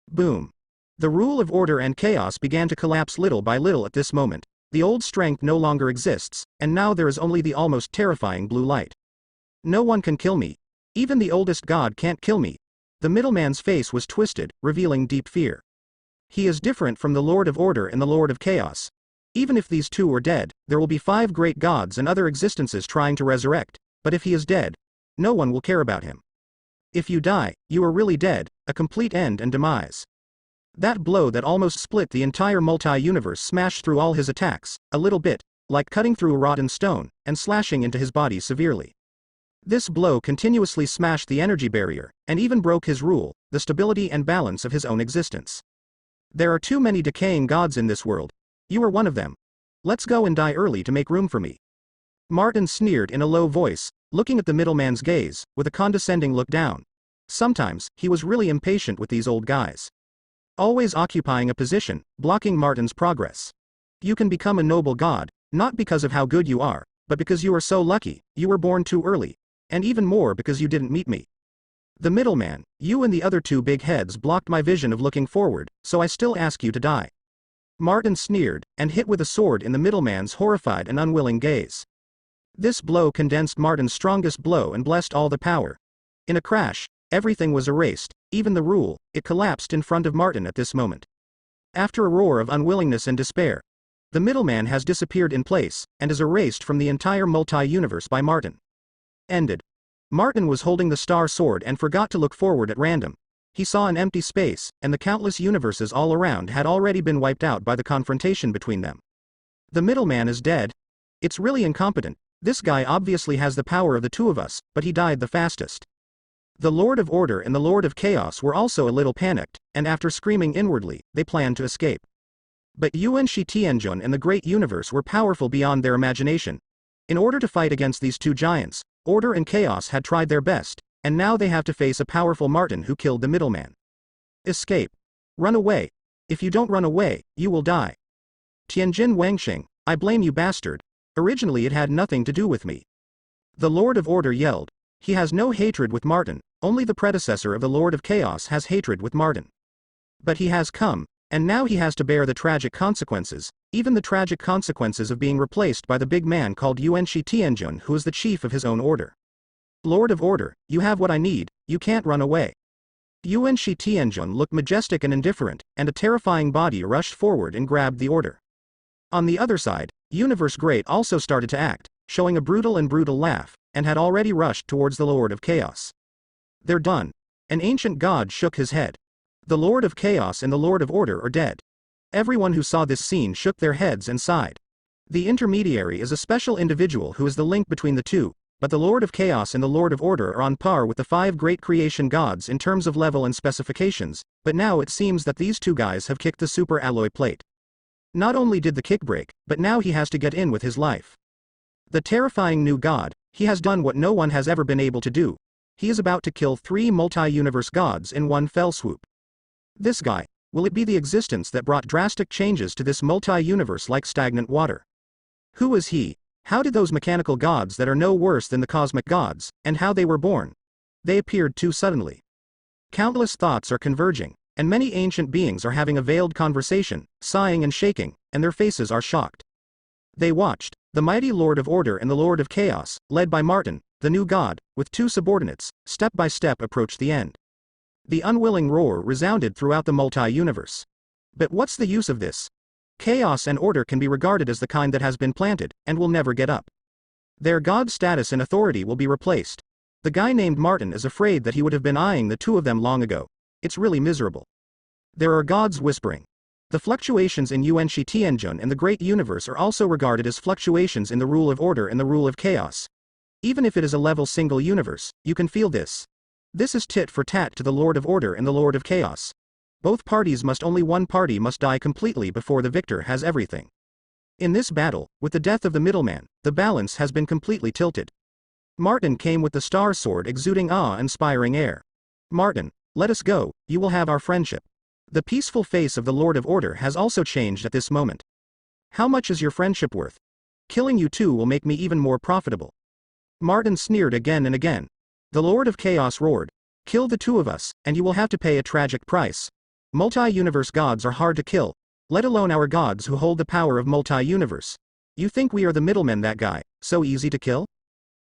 Boom. The rule of order and chaos began to collapse little by little at this moment. The old strength no longer exists, and now there is only the almost terrifying blue light. No one can kill me. Even the oldest god can't kill me. The middleman's face was twisted, revealing deep fear. He is different from the Lord of Order and the Lord of Chaos. Even if these two are dead, there will be 5 great gods and other existences trying to resurrect, but if he is dead, no one will care about him. If you die, you are really dead, a complete end and demise. That blow that almost split the entire multi-universe smashed through all his attacks, a little bit, like cutting through a rotten stone, and slashing into his body severely. This blow continuously smashed the energy barrier, and even broke his rule, the stability and balance of his own existence. There are too many decaying gods in this world. You are one of them. Let's go and die early to make room for me. Martin sneered in a low voice, looking at the middleman's gaze, with a condescending look down. Sometimes, he was really impatient with these old guys. Always occupying a position, blocking Martin's progress. You can become a noble god, not because of how good you are, but because you are so lucky, you were born too early, and even more because you didn't meet me. The middleman, you and the other 2 big heads blocked my vision of looking forward, so I still ask you to die. Martin sneered, and hit with a sword in the middleman's horrified and unwilling gaze. This blow condensed Martin's strongest blow and blessed all the power. In a crash, everything was erased, even the rule, it collapsed in front of Martin at this moment. After a roar of unwillingness and despair, the middleman has disappeared in place, and is erased from the entire multi-universe by Martin. Ended. Martin was holding the star sword and forgot to look forward at random. He saw an empty space, and the countless universes all around had already been wiped out by the confrontation between them. The middleman is dead. It's really incompetent. This guy obviously has the power of the 2 of us, but he died the fastest. The Lord of Order and the Lord of Chaos were also a little panicked, and after screaming inwardly, they planned to escape. But Yuan Shi Tianjun and the Great Universe were powerful beyond their imagination. In order to fight against these 2 giants, Order and Chaos had tried their best, and now they have to face a powerful Martin who killed the middleman. Escape. Run away. If you don't run away, you will die. Tianjin Wangxing, I blame you, bastard. Originally it had nothing to do with me. The Lord of Order yelled. He has no hatred with Martin, only the predecessor of the Lord of Chaos has hatred with Martin. But he has come, and now he has to bear the tragic consequences, even the tragic consequences of being replaced by the big man called Yuan Shi Tianjun, who is the chief of his own order. Lord of Order, you have what I need, you can't run away. Yuan Shi Tianjun looked majestic and indifferent, and a terrifying body rushed forward and grabbed the order. On the other side, Universe Great also started to act, showing a brutal laugh, and had already rushed towards the Lord of Chaos. They're done. An ancient god shook his head. The Lord of Chaos and the Lord of Order are dead. Everyone who saw this scene shook their heads and sighed. The intermediary is a special individual who is the link between the 2, but the Lord of Chaos and the Lord of Order are on par with the 5 great creation gods in terms of level and specifications, but now it seems that these 2 guys have kicked the super alloy plate. Not only did the kick break, but now he has to get in with his life. The terrifying new god, he has done what no one has ever been able to do. He is about to kill 3 multi-universe gods in one fell swoop. This guy, Will it be the existence that brought drastic changes to this multi-universe like stagnant water? Who is he? How did those mechanical gods that are no worse than the cosmic gods, and how they were born? They appeared too suddenly. Countless thoughts are converging, and many ancient beings are having a veiled conversation, sighing and shaking, and their faces are shocked. They watched the mighty Lord of Order and the Lord of Chaos, led by Martin, the new god, with two subordinates, step by step approach the end. The unwilling roar resounded throughout the multi-universe. But what's the use of this? Chaos and order can be regarded as the kind that has been planted, and will never get up. Their god status and authority will be replaced. The guy named Martin is afraid that he would have been eyeing the two of them long ago. It's really miserable. There are gods whispering. The fluctuations in Ascension and the great universe are also regarded as fluctuations in the rule of order and the rule of chaos. Even if it is a level single universe, you can feel this. This is tit for tat to the Lord of Order and the Lord of Chaos. Both parties only one party must die completely before the victor has everything. In this battle, with the death of the middleman, the balance has been completely tilted. Martin came with the star sword exuding awe-inspiring air. Martin, let us go, you will have our friendship. The peaceful face of the Lord of Order has also changed at this moment. How much is your friendship worth? Killing you two will make me even more profitable. Martin sneered again and again. The Lord of Chaos roared, kill the two of us, and you will have to pay a tragic price. Multi-universe gods are hard to kill, let alone our gods who hold the power of multi-universe. You think we are the middlemen, that guy, so easy to kill?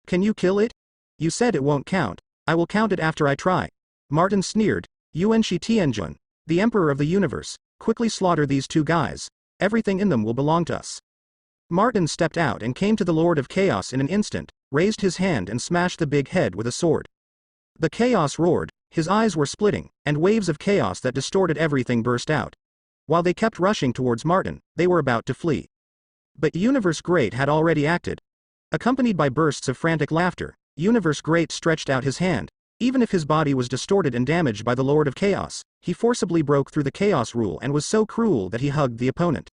Can you kill it? You said it won't count. I will count it after I try. Martin sneered, Tianjun, the Emperor of the Universe, quickly slaughter these two guys. Everything in them will belong to us. Martin stepped out and came to the Lord of Chaos in an instant, raised his hand and smashed the big head with a sword. The chaos roared, his eyes were splitting, and waves of chaos that distorted everything burst out. While they kept rushing towards Martin, they were about to flee. But Universe Great had already acted. Accompanied by bursts of frantic laughter, Universe Great stretched out his hand. Even if his body was distorted and damaged by the Lord of Chaos, he forcibly broke through the chaos rule and was so cruel that he hugged the opponent.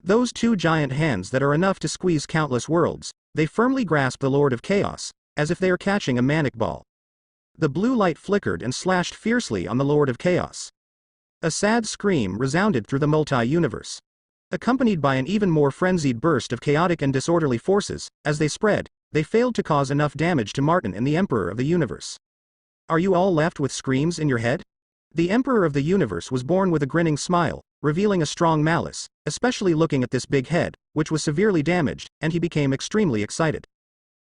Those two giant hands that are enough to squeeze countless worlds, they firmly grasp the Lord of Chaos, as if they are catching a manic ball. The blue light flickered and slashed fiercely on the Lord of Chaos. A sad scream resounded through the multi-universe. Accompanied by an even more frenzied burst of chaotic and disorderly forces, as they spread, they failed to cause enough damage to Martin and the Emperor of the Universe. Are you all left with screams in your head? The Emperor of the Universe was born with a grinning smile, revealing a strong malice, especially looking at this big head, which was severely damaged, and he became extremely excited.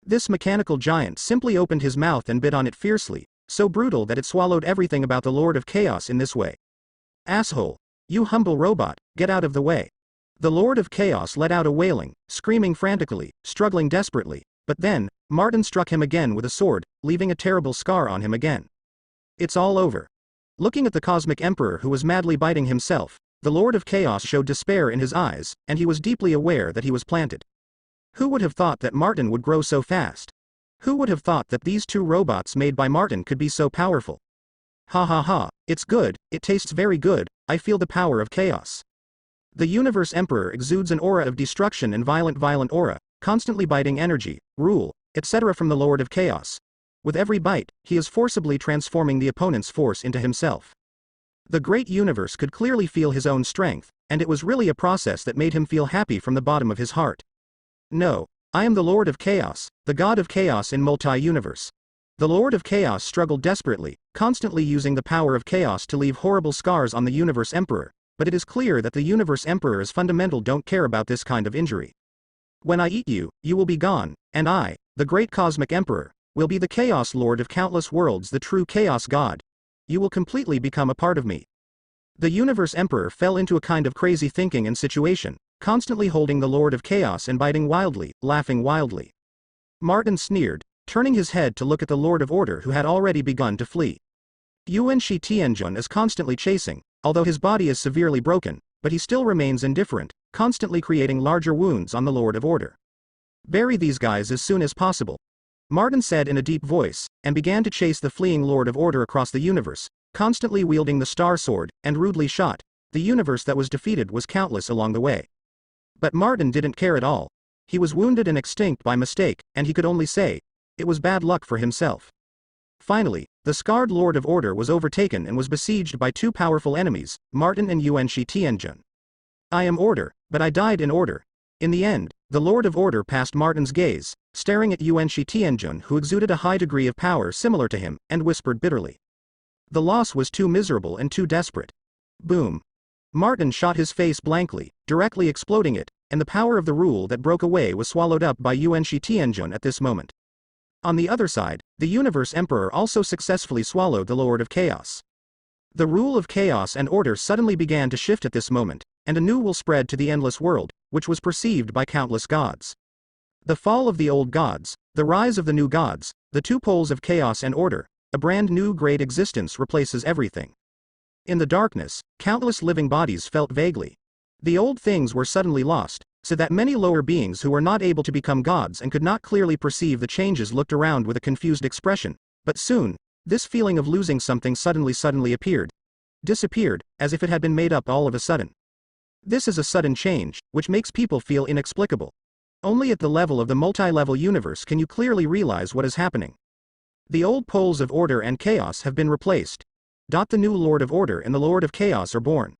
This mechanical giant simply opened his mouth and bit on it fiercely, so brutal that it swallowed everything about the Lord of Chaos in this way. Asshole! You humble robot, get out of the way. The Lord of Chaos let out a wailing, screaming frantically, struggling desperately, but then, Martin struck him again with a sword, leaving a terrible scar on him again. It's all over. Looking at the Cosmic Emperor who was madly biting himself, the Lord of Chaos showed despair in his eyes, and he was deeply aware that he was planted. Who would have thought that Martin would grow so fast? Who would have thought that these two robots made by Martin could be so powerful? Ha ha ha, it's good, it tastes very good, I feel the power of chaos. The Universe Emperor exudes an aura of destruction and violent aura, constantly biting energy, rule, etc. from the Lord of Chaos. With every bite, he is forcibly transforming the opponent's force into himself. The great universe could clearly feel his own strength, and it was really a process that made him feel happy from the bottom of his heart. No, I am the Lord of Chaos, the God of Chaos in multi-universe. The Lord of Chaos struggled desperately, constantly using the power of chaos to leave horrible scars on the Universe Emperor, but it is clear that the Universe Emperor's fundamental don't care about this kind of injury. When I eat you, you will be gone, and I, the great Cosmic Emperor, will be the Chaos Lord of countless worlds, the true Chaos God. You will completely become a part of me. The Universe Emperor fell into a kind of crazy thinking and situation, constantly holding the Lord of Chaos and biting wildly, laughing wildly. Martin sneered, turning his head to look at the Lord of Order who had already begun to flee. Tianjun is constantly chasing, although his body is severely broken, but he still remains indifferent, constantly creating larger wounds on the Lord of Order. Bury these guys as soon as possible, Martin said in a deep voice, and began to chase the fleeing Lord of Order across the universe, constantly wielding the star sword, and rudely shot. The universe that was defeated was countless along the way. But Martin didn't care at all. He was wounded and extinct by mistake, and he could only say, it was bad luck for himself. Finally, The scarred Lord of Order was overtaken and was besieged by two powerful enemies, Martin and Yuanshi Tianjun. I am Order, but I died in Order. In the end, the Lord of Order passed Martin's gaze, staring at Yuanshi Tianjun, who exuded a high degree of power similar to him, and whispered bitterly. The loss was too miserable and too desperate. Boom. Martin shot his face blankly, directly exploding it, and the power of the rule that broke away was swallowed up by Yuanshi Tianjun at this moment. On the other side, the Universe Emperor also successfully swallowed the Lord of Chaos. The rule of chaos and order suddenly began to shift at this moment, and a new will spread to the endless world, which was perceived by countless gods. The fall of the old gods, the rise of the new gods, the two poles of chaos and order, a brand new great existence replaces everything. In the darkness, countless living bodies felt vaguely. The old things were suddenly lost, so that many lower beings who were not able to become gods and could not clearly perceive the changes looked around with a confused expression, but soon, this feeling of losing something suddenly appeared. Disappeared, as if it had been made up all of a sudden. This is a sudden change, which makes people feel inexplicable. Only at the level of the multi-level universe can you clearly realize what is happening. The old poles of order and chaos have been replaced. The new Lord of Order and the Lord of Chaos are born.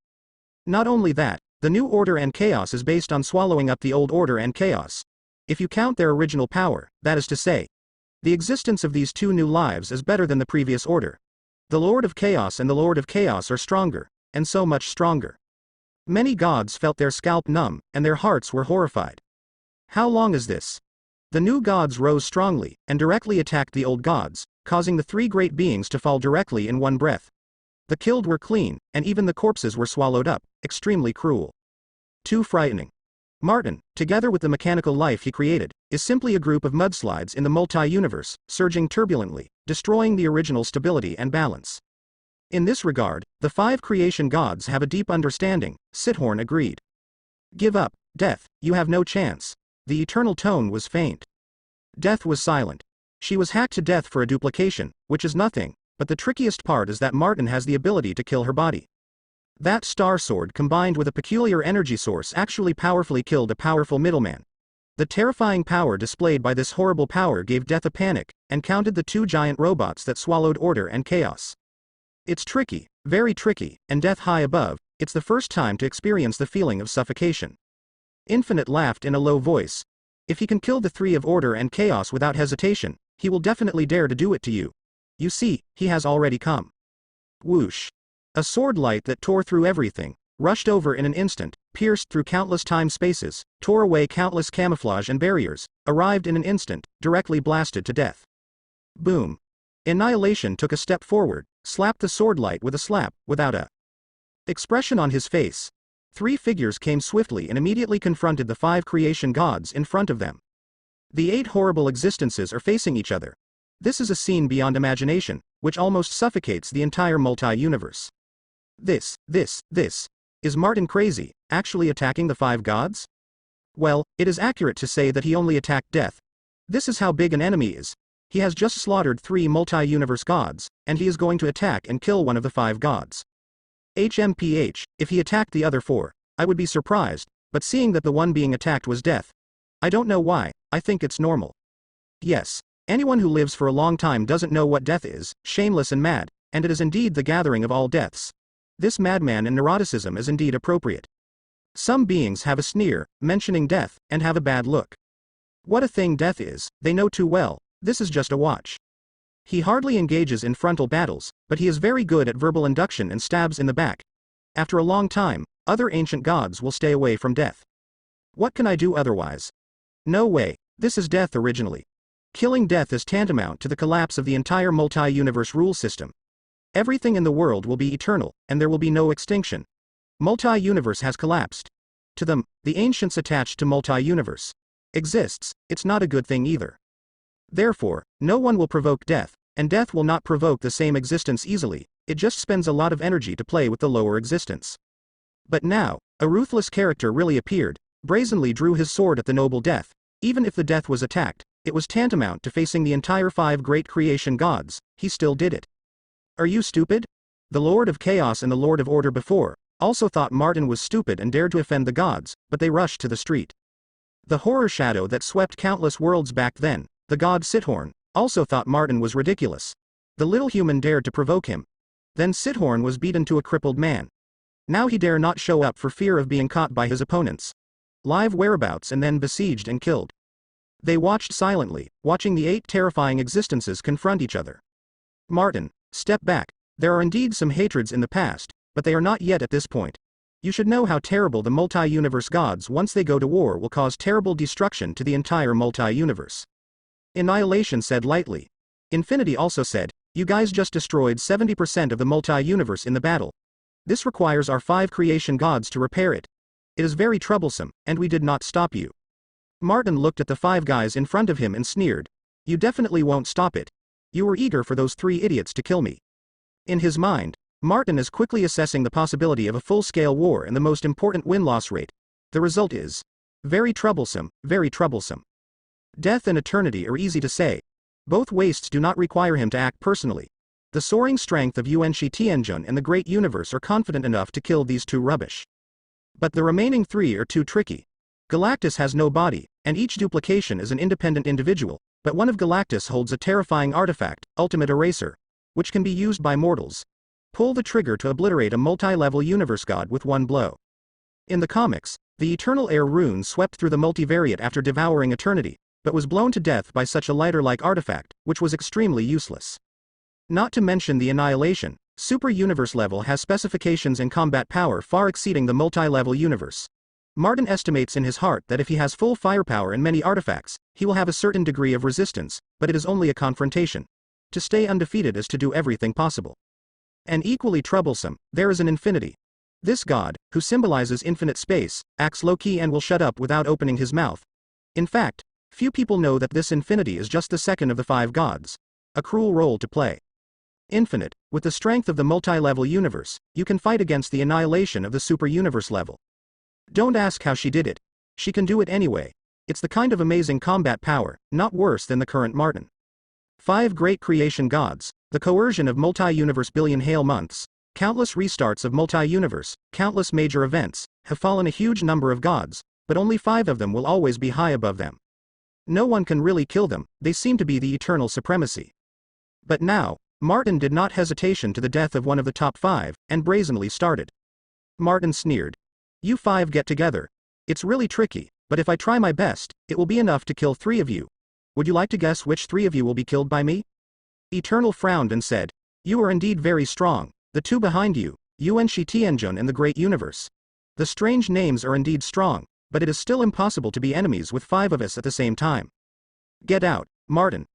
Not only that, the new order and chaos is based on swallowing up the old order and chaos. If you count their original power, that is to say, the existence of these two new lives is better than the previous order. The Lord of Chaos and the Lord of Chaos are stronger, and so much stronger. Many gods felt their scalp numb, and their hearts were horrified. How long is this? The new gods rose strongly, and directly attacked the old gods, causing the three great beings to fall directly in one breath. The killed were clean, and even the corpses were swallowed up, extremely cruel. Too frightening. Martin, together with the mechanical life he created, is simply a group of mudslides in the multi-universe, surging turbulently, destroying the original stability and balance. In this regard, the five creation gods have a deep understanding, Sithorn agreed. Give up, Death, you have no chance. The eternal tone was faint. Death was silent. She was hacked to death for a duplication, which is nothing, but the trickiest part is that Martin has the ability to kill her body. That star sword combined with a peculiar energy source actually powerfully killed a powerful middleman. The terrifying power displayed by this horrible power gave Death a panic, and counted the two giant robots that swallowed order and chaos. It's tricky, very tricky, and Death high above, it's the first time to experience the feeling of suffocation. Infinite laughed in a low voice. If he can kill the three of order and chaos without hesitation, he will definitely dare to do it to you. You see, he has already come. Whoosh. A sword light that tore through everything, rushed over in an instant, pierced through countless time spaces, tore away countless camouflage and barriers, arrived in an instant, directly blasted to death. Boom. Annihilation took a step forward, slapped the sword light with a slap, without a expression on his face. Three figures came swiftly and immediately confronted the five creation gods in front of them. The 8 horrible existences are facing each other. This is a scene beyond imagination, which almost suffocates the entire multi-universe. Is Martin crazy, actually attacking the 5 gods? Well, it is accurate to say that he only attacked Death. This is how big an enemy is. He has just slaughtered 3 multi-universe gods, and he is going to attack and kill one of the 5 gods. HMPH, if he attacked the other 4, I would be surprised, but seeing that the one being attacked was Death, I don't know why, I think it's normal. Yes, anyone who lives for a long time doesn't know what death is, shameless and mad, and it is indeed the gathering of all deaths. This madman and neuroticism is indeed appropriate. Some beings have a sneer, mentioning death, and have a bad look. What a thing death is, they know too well, this is just a watch. He hardly engages in frontal battles, but he is very good at verbal induction and stabs in the back. After a long time, other ancient gods will stay away from death. What can I do otherwise? No way, this is death originally. Killing death is tantamount to the collapse of the entire multi-universe rule system. Everything in the world will be eternal, and there will be no extinction. Multi-universe has collapsed. To them, the ancients attached to multi-universe exists, it's not a good thing either. Therefore, no one will provoke death, and death will not provoke the same existence easily, it just spends a lot of energy to play with the lower existence. But now, a ruthless character really appeared, brazenly drew his sword at the noble Death. Even if the Death was attacked, it was tantamount to facing the entire 5 great creation gods, he still did it. Are you stupid? The Lord of Chaos and the Lord of Order before also thought Martin was stupid and dared to offend the gods, but they rushed to the street. The horror shadow that swept countless worlds back then, the god Sithorn, also thought Martin was ridiculous. The little human dared to provoke him. Then Sithorn was beaten to a crippled man. Now he dare not show up for fear of being caught by his opponents. Live whereabouts and then besieged and killed. They watched silently, watching the 8 terrifying existences confront each other. Martin, step back. There are indeed some hatreds in the past, but they are not yet at this point. You should know how terrible the multi-universe gods once they go to war will cause terrible destruction to the entire multi-universe. Annihilation said lightly. Infinity also said, you guys just destroyed 70% of the multi-universe in the battle. This requires our 5 creation gods to repair it. It is very troublesome, and we did not stop you. Martin looked at the 5 guys in front of him and sneered. You definitely won't stop it. You were eager for those 3 idiots to kill me. In his mind, Martin is quickly assessing the possibility of a full-scale war and the most important win-loss rate. The result is very troublesome, very troublesome. Death and eternity are easy to say. Both wastes do not require him to act personally. The soaring strength of Yuanshi Tianjun and the great universe are confident enough to kill these 2 rubbish. But the remaining 3 are too tricky. Galactus has no body, and each duplication is an independent individual, but one of Galactus holds a terrifying artifact, Ultimate Eraser, which can be used by mortals. Pull the trigger to obliterate a multi-level universe god with one blow. In the comics, the Eternal Air rune swept through the multivariate after devouring eternity, but was blown to death by such a lighter-like artifact, which was extremely useless. Not to mention the Annihilation, Super Universe level has specifications and combat power far exceeding the multi-level universe. Martin estimates in his heart that if he has full firepower and many artifacts, he will have a certain degree of resistance, but it is only a confrontation. To stay undefeated is to do everything possible. And equally troublesome, there is an infinity. This god, who symbolizes infinite space, acts low-key and will shut up without opening his mouth. In fact, few people know that this infinity is just the second of the 5 gods. A cruel role to play. Infinite, with the strength of the multi-level universe, you can fight against the annihilation of the super universe level. Don't ask how she did it. She can do it anyway. It's the kind of amazing combat power, not worse than the current Martin. 5 great creation gods, the coercion of multi-universe billion hail months, countless restarts of multi-universe, countless major events, have fallen a huge number of gods, but only 5 of them will always be high above them. No one can really kill them, they seem to be the eternal supremacy. But now, Martin did not hesitation to the death of one of the top 5, and brazenly started. Martin sneered. You 5 get together. It's really tricky, but if I try my best, it will be enough to kill 3 of you. Would you like to guess which 3 of you will be killed by me? Eternal frowned and said, you are indeed very strong, the 2 behind you, Yuanshi Tianjun and the Great Universe. The strange names are indeed strong, but it is still impossible to be enemies with 5 of us at the same time. Get out, Martin.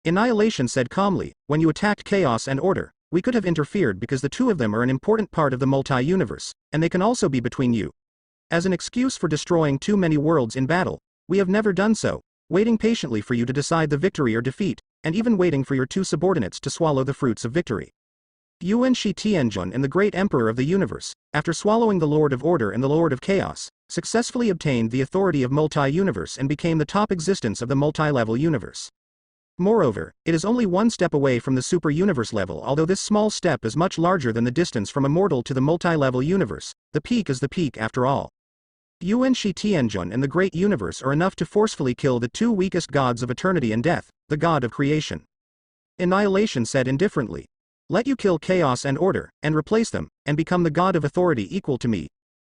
Annihilation said calmly, when you attacked Chaos and Order, we could have interfered because the 2 of them are an important part of the multi-universe, and they can also be between you. As an excuse for destroying too many worlds in battle, we have never done so, waiting patiently for you to decide the victory or defeat, and even waiting for your 2 subordinates to swallow the fruits of victory. Yuanshi Tianjun and the Great Emperor of the Universe, after swallowing the Lord of Order and the Lord of Chaos, successfully obtained the authority of multi-universe and became the top existence of the multi-level universe. Moreover, it is only 1 step away from the super universe level, although this small step is much larger than the distance from a mortal to the multi-level universe. The peak is the peak after all. Yuanshi Tianjun and the Great Universe are enough to forcefully kill the 2 weakest gods of eternity and death, the god of creation. Annihilation said indifferently. Let you kill Chaos and Order, and replace them, and become the god of authority equal to me.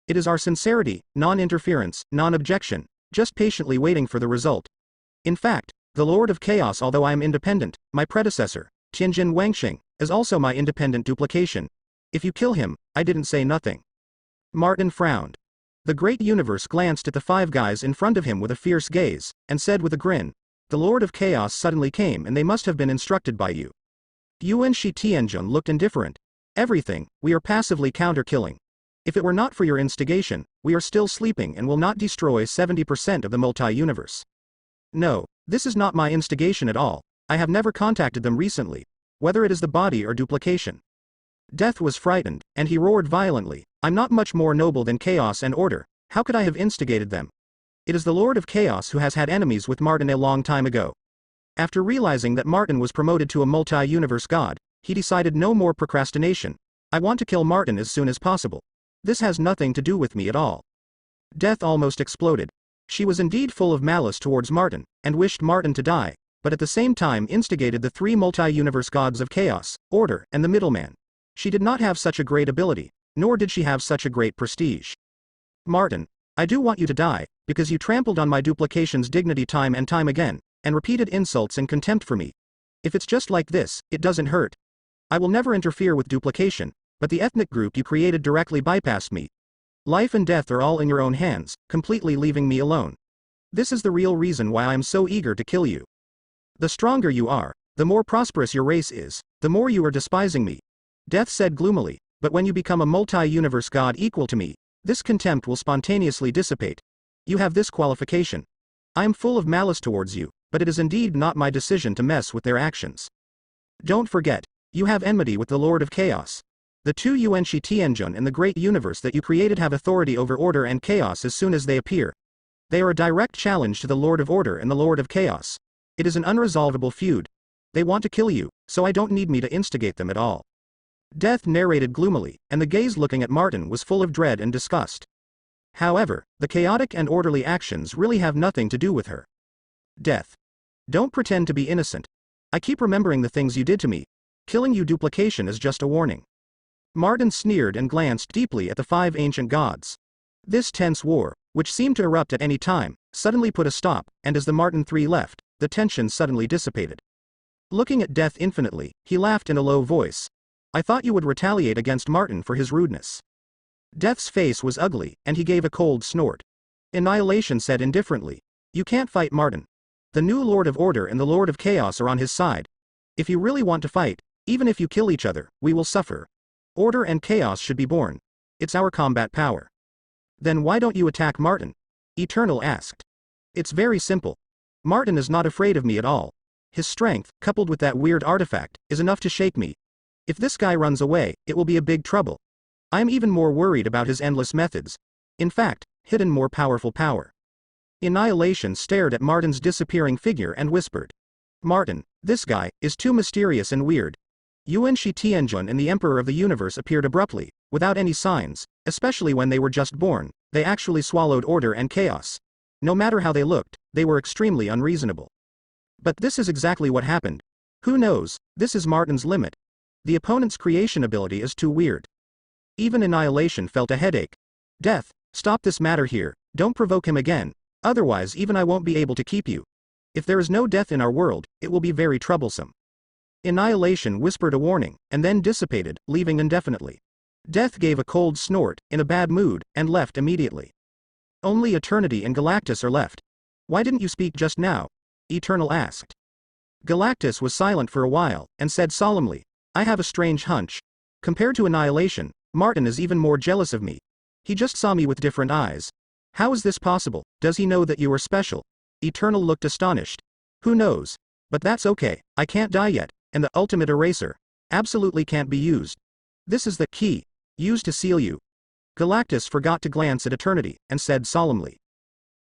It is our sincerity, non-interference, non-objection, just patiently waiting for the result. In fact, the Lord of Chaos, although I am independent, my predecessor, Tianjin Wangxing, is also my independent duplication. If you kill him, I didn't say nothing. Martin frowned. The Great Universe glanced at the 5 guys in front of him with a fierce gaze, and said with a grin, the Lord of Chaos suddenly came and they must have been instructed by you. Yuanshi Tianjun looked indifferent. Everything, we are passively counter-killing. If it were not for your instigation, we are still sleeping and will not destroy 70% of the multi-universe. No, this is not my instigation at all, I have never contacted them recently, whether it is the body or duplication. Death was frightened, and he roared violently, I'm not much more noble than Chaos and Order, how could I have instigated them? It is the Lord of Chaos who has had enemies with Martin a long time ago. After realizing that Martin was promoted to a multi-universe god, he decided no more procrastination. I want to kill Martin as soon as possible. This has nothing to do with me at all. Death almost exploded. She was indeed full of malice towards Martin, and wished Martin to die, but at the same time instigated the three multi-universe gods of chaos, order, and the middleman. She did not have such a great ability, nor did she have such a great prestige. Martin, I do want you to die, because you trampled on my duplication's dignity time and time again, and repeated insults and contempt for me. If it's just like this, it doesn't hurt. I will never interfere with duplication, but the ethnic group you created directly bypassed me. Life and death are all in your own hands, completely leaving me alone. This is the real reason why I am so eager to kill you. The stronger you are, the more prosperous your race is, the more you are despising me. Death said gloomily, but when you become a multi-universe god equal to me, this contempt will spontaneously dissipate. You have this qualification. I am full of malice towards you, but it is indeed not my decision to mess with their actions. Don't forget, you have enmity with the Lord of Chaos. The two Yuanshi Tianjun in the great universe that you created have authority over order and chaos as soon as they appear. They are a direct challenge to the Lord of Order and the Lord of Chaos. It is an unresolvable feud. They want to kill you, so I don't need me to instigate them at all. Death narrated gloomily, and the gaze looking at Martin was full of dread and disgust. However, the chaotic and orderly actions really have nothing to do with her. Death. Don't pretend to be innocent. I keep remembering the things you did to me. Killing you duplication is just a warning. Martin sneered and glanced deeply at the five ancient gods. This tense war, which seemed to erupt at any time, suddenly put a stop, and as the Martin three left, the tension suddenly dissipated. Looking at Death infinitely, he laughed in a low voice. I thought you would retaliate against Martin for his rudeness. Death's face was ugly, and he gave a cold snort. Annihilation said indifferently, you can't fight Martin. The new Lord of Order and the Lord of Chaos are on his side. If you really want to fight, even if you kill each other, we will suffer. Order and chaos should be born. It's our combat power. Then why don't you attack Martin? Eternal asked. It's very simple. Martin is not afraid of me at all. His strength, coupled with that weird artifact, is enough to shake me. If this guy runs away, it will be a big trouble. I am even more worried about his endless methods. In fact, hidden more powerful power. Annihilation stared at Martin's disappearing figure and whispered. Martin, this guy, is too mysterious and weird. Yuanshi Tianjun and the Emperor of the Universe appeared abruptly, without any signs, especially when they were just born. They actually swallowed order and chaos. No matter how they looked, they were extremely unreasonable. But this is exactly what happened. Who knows, this is Martin's limit. The opponent's creation ability is too weird. Even Annihilation felt a headache. Death, stop this matter here, don't provoke him again, otherwise even I won't be able to keep you. If there is no death in our world, it will be very troublesome. Annihilation whispered a warning, and then dissipated, leaving indefinitely. Death gave a cold snort, in a bad mood, and left immediately. Only Eternity and Galactus are left. Why didn't you speak just now? Eternal asked. Galactus was silent for a while, and said solemnly, I have a strange hunch. Compared to Annihilation, Martin is even more jealous of me. He just saw me with different eyes. How is this possible? Does he know that you are special? Eternal looked astonished. Who knows? But that's okay, I can't die yet, and the ultimate eraser absolutely can't be used. This is the key, used to seal you. Galactus forgot to glance at Eternity, and said solemnly.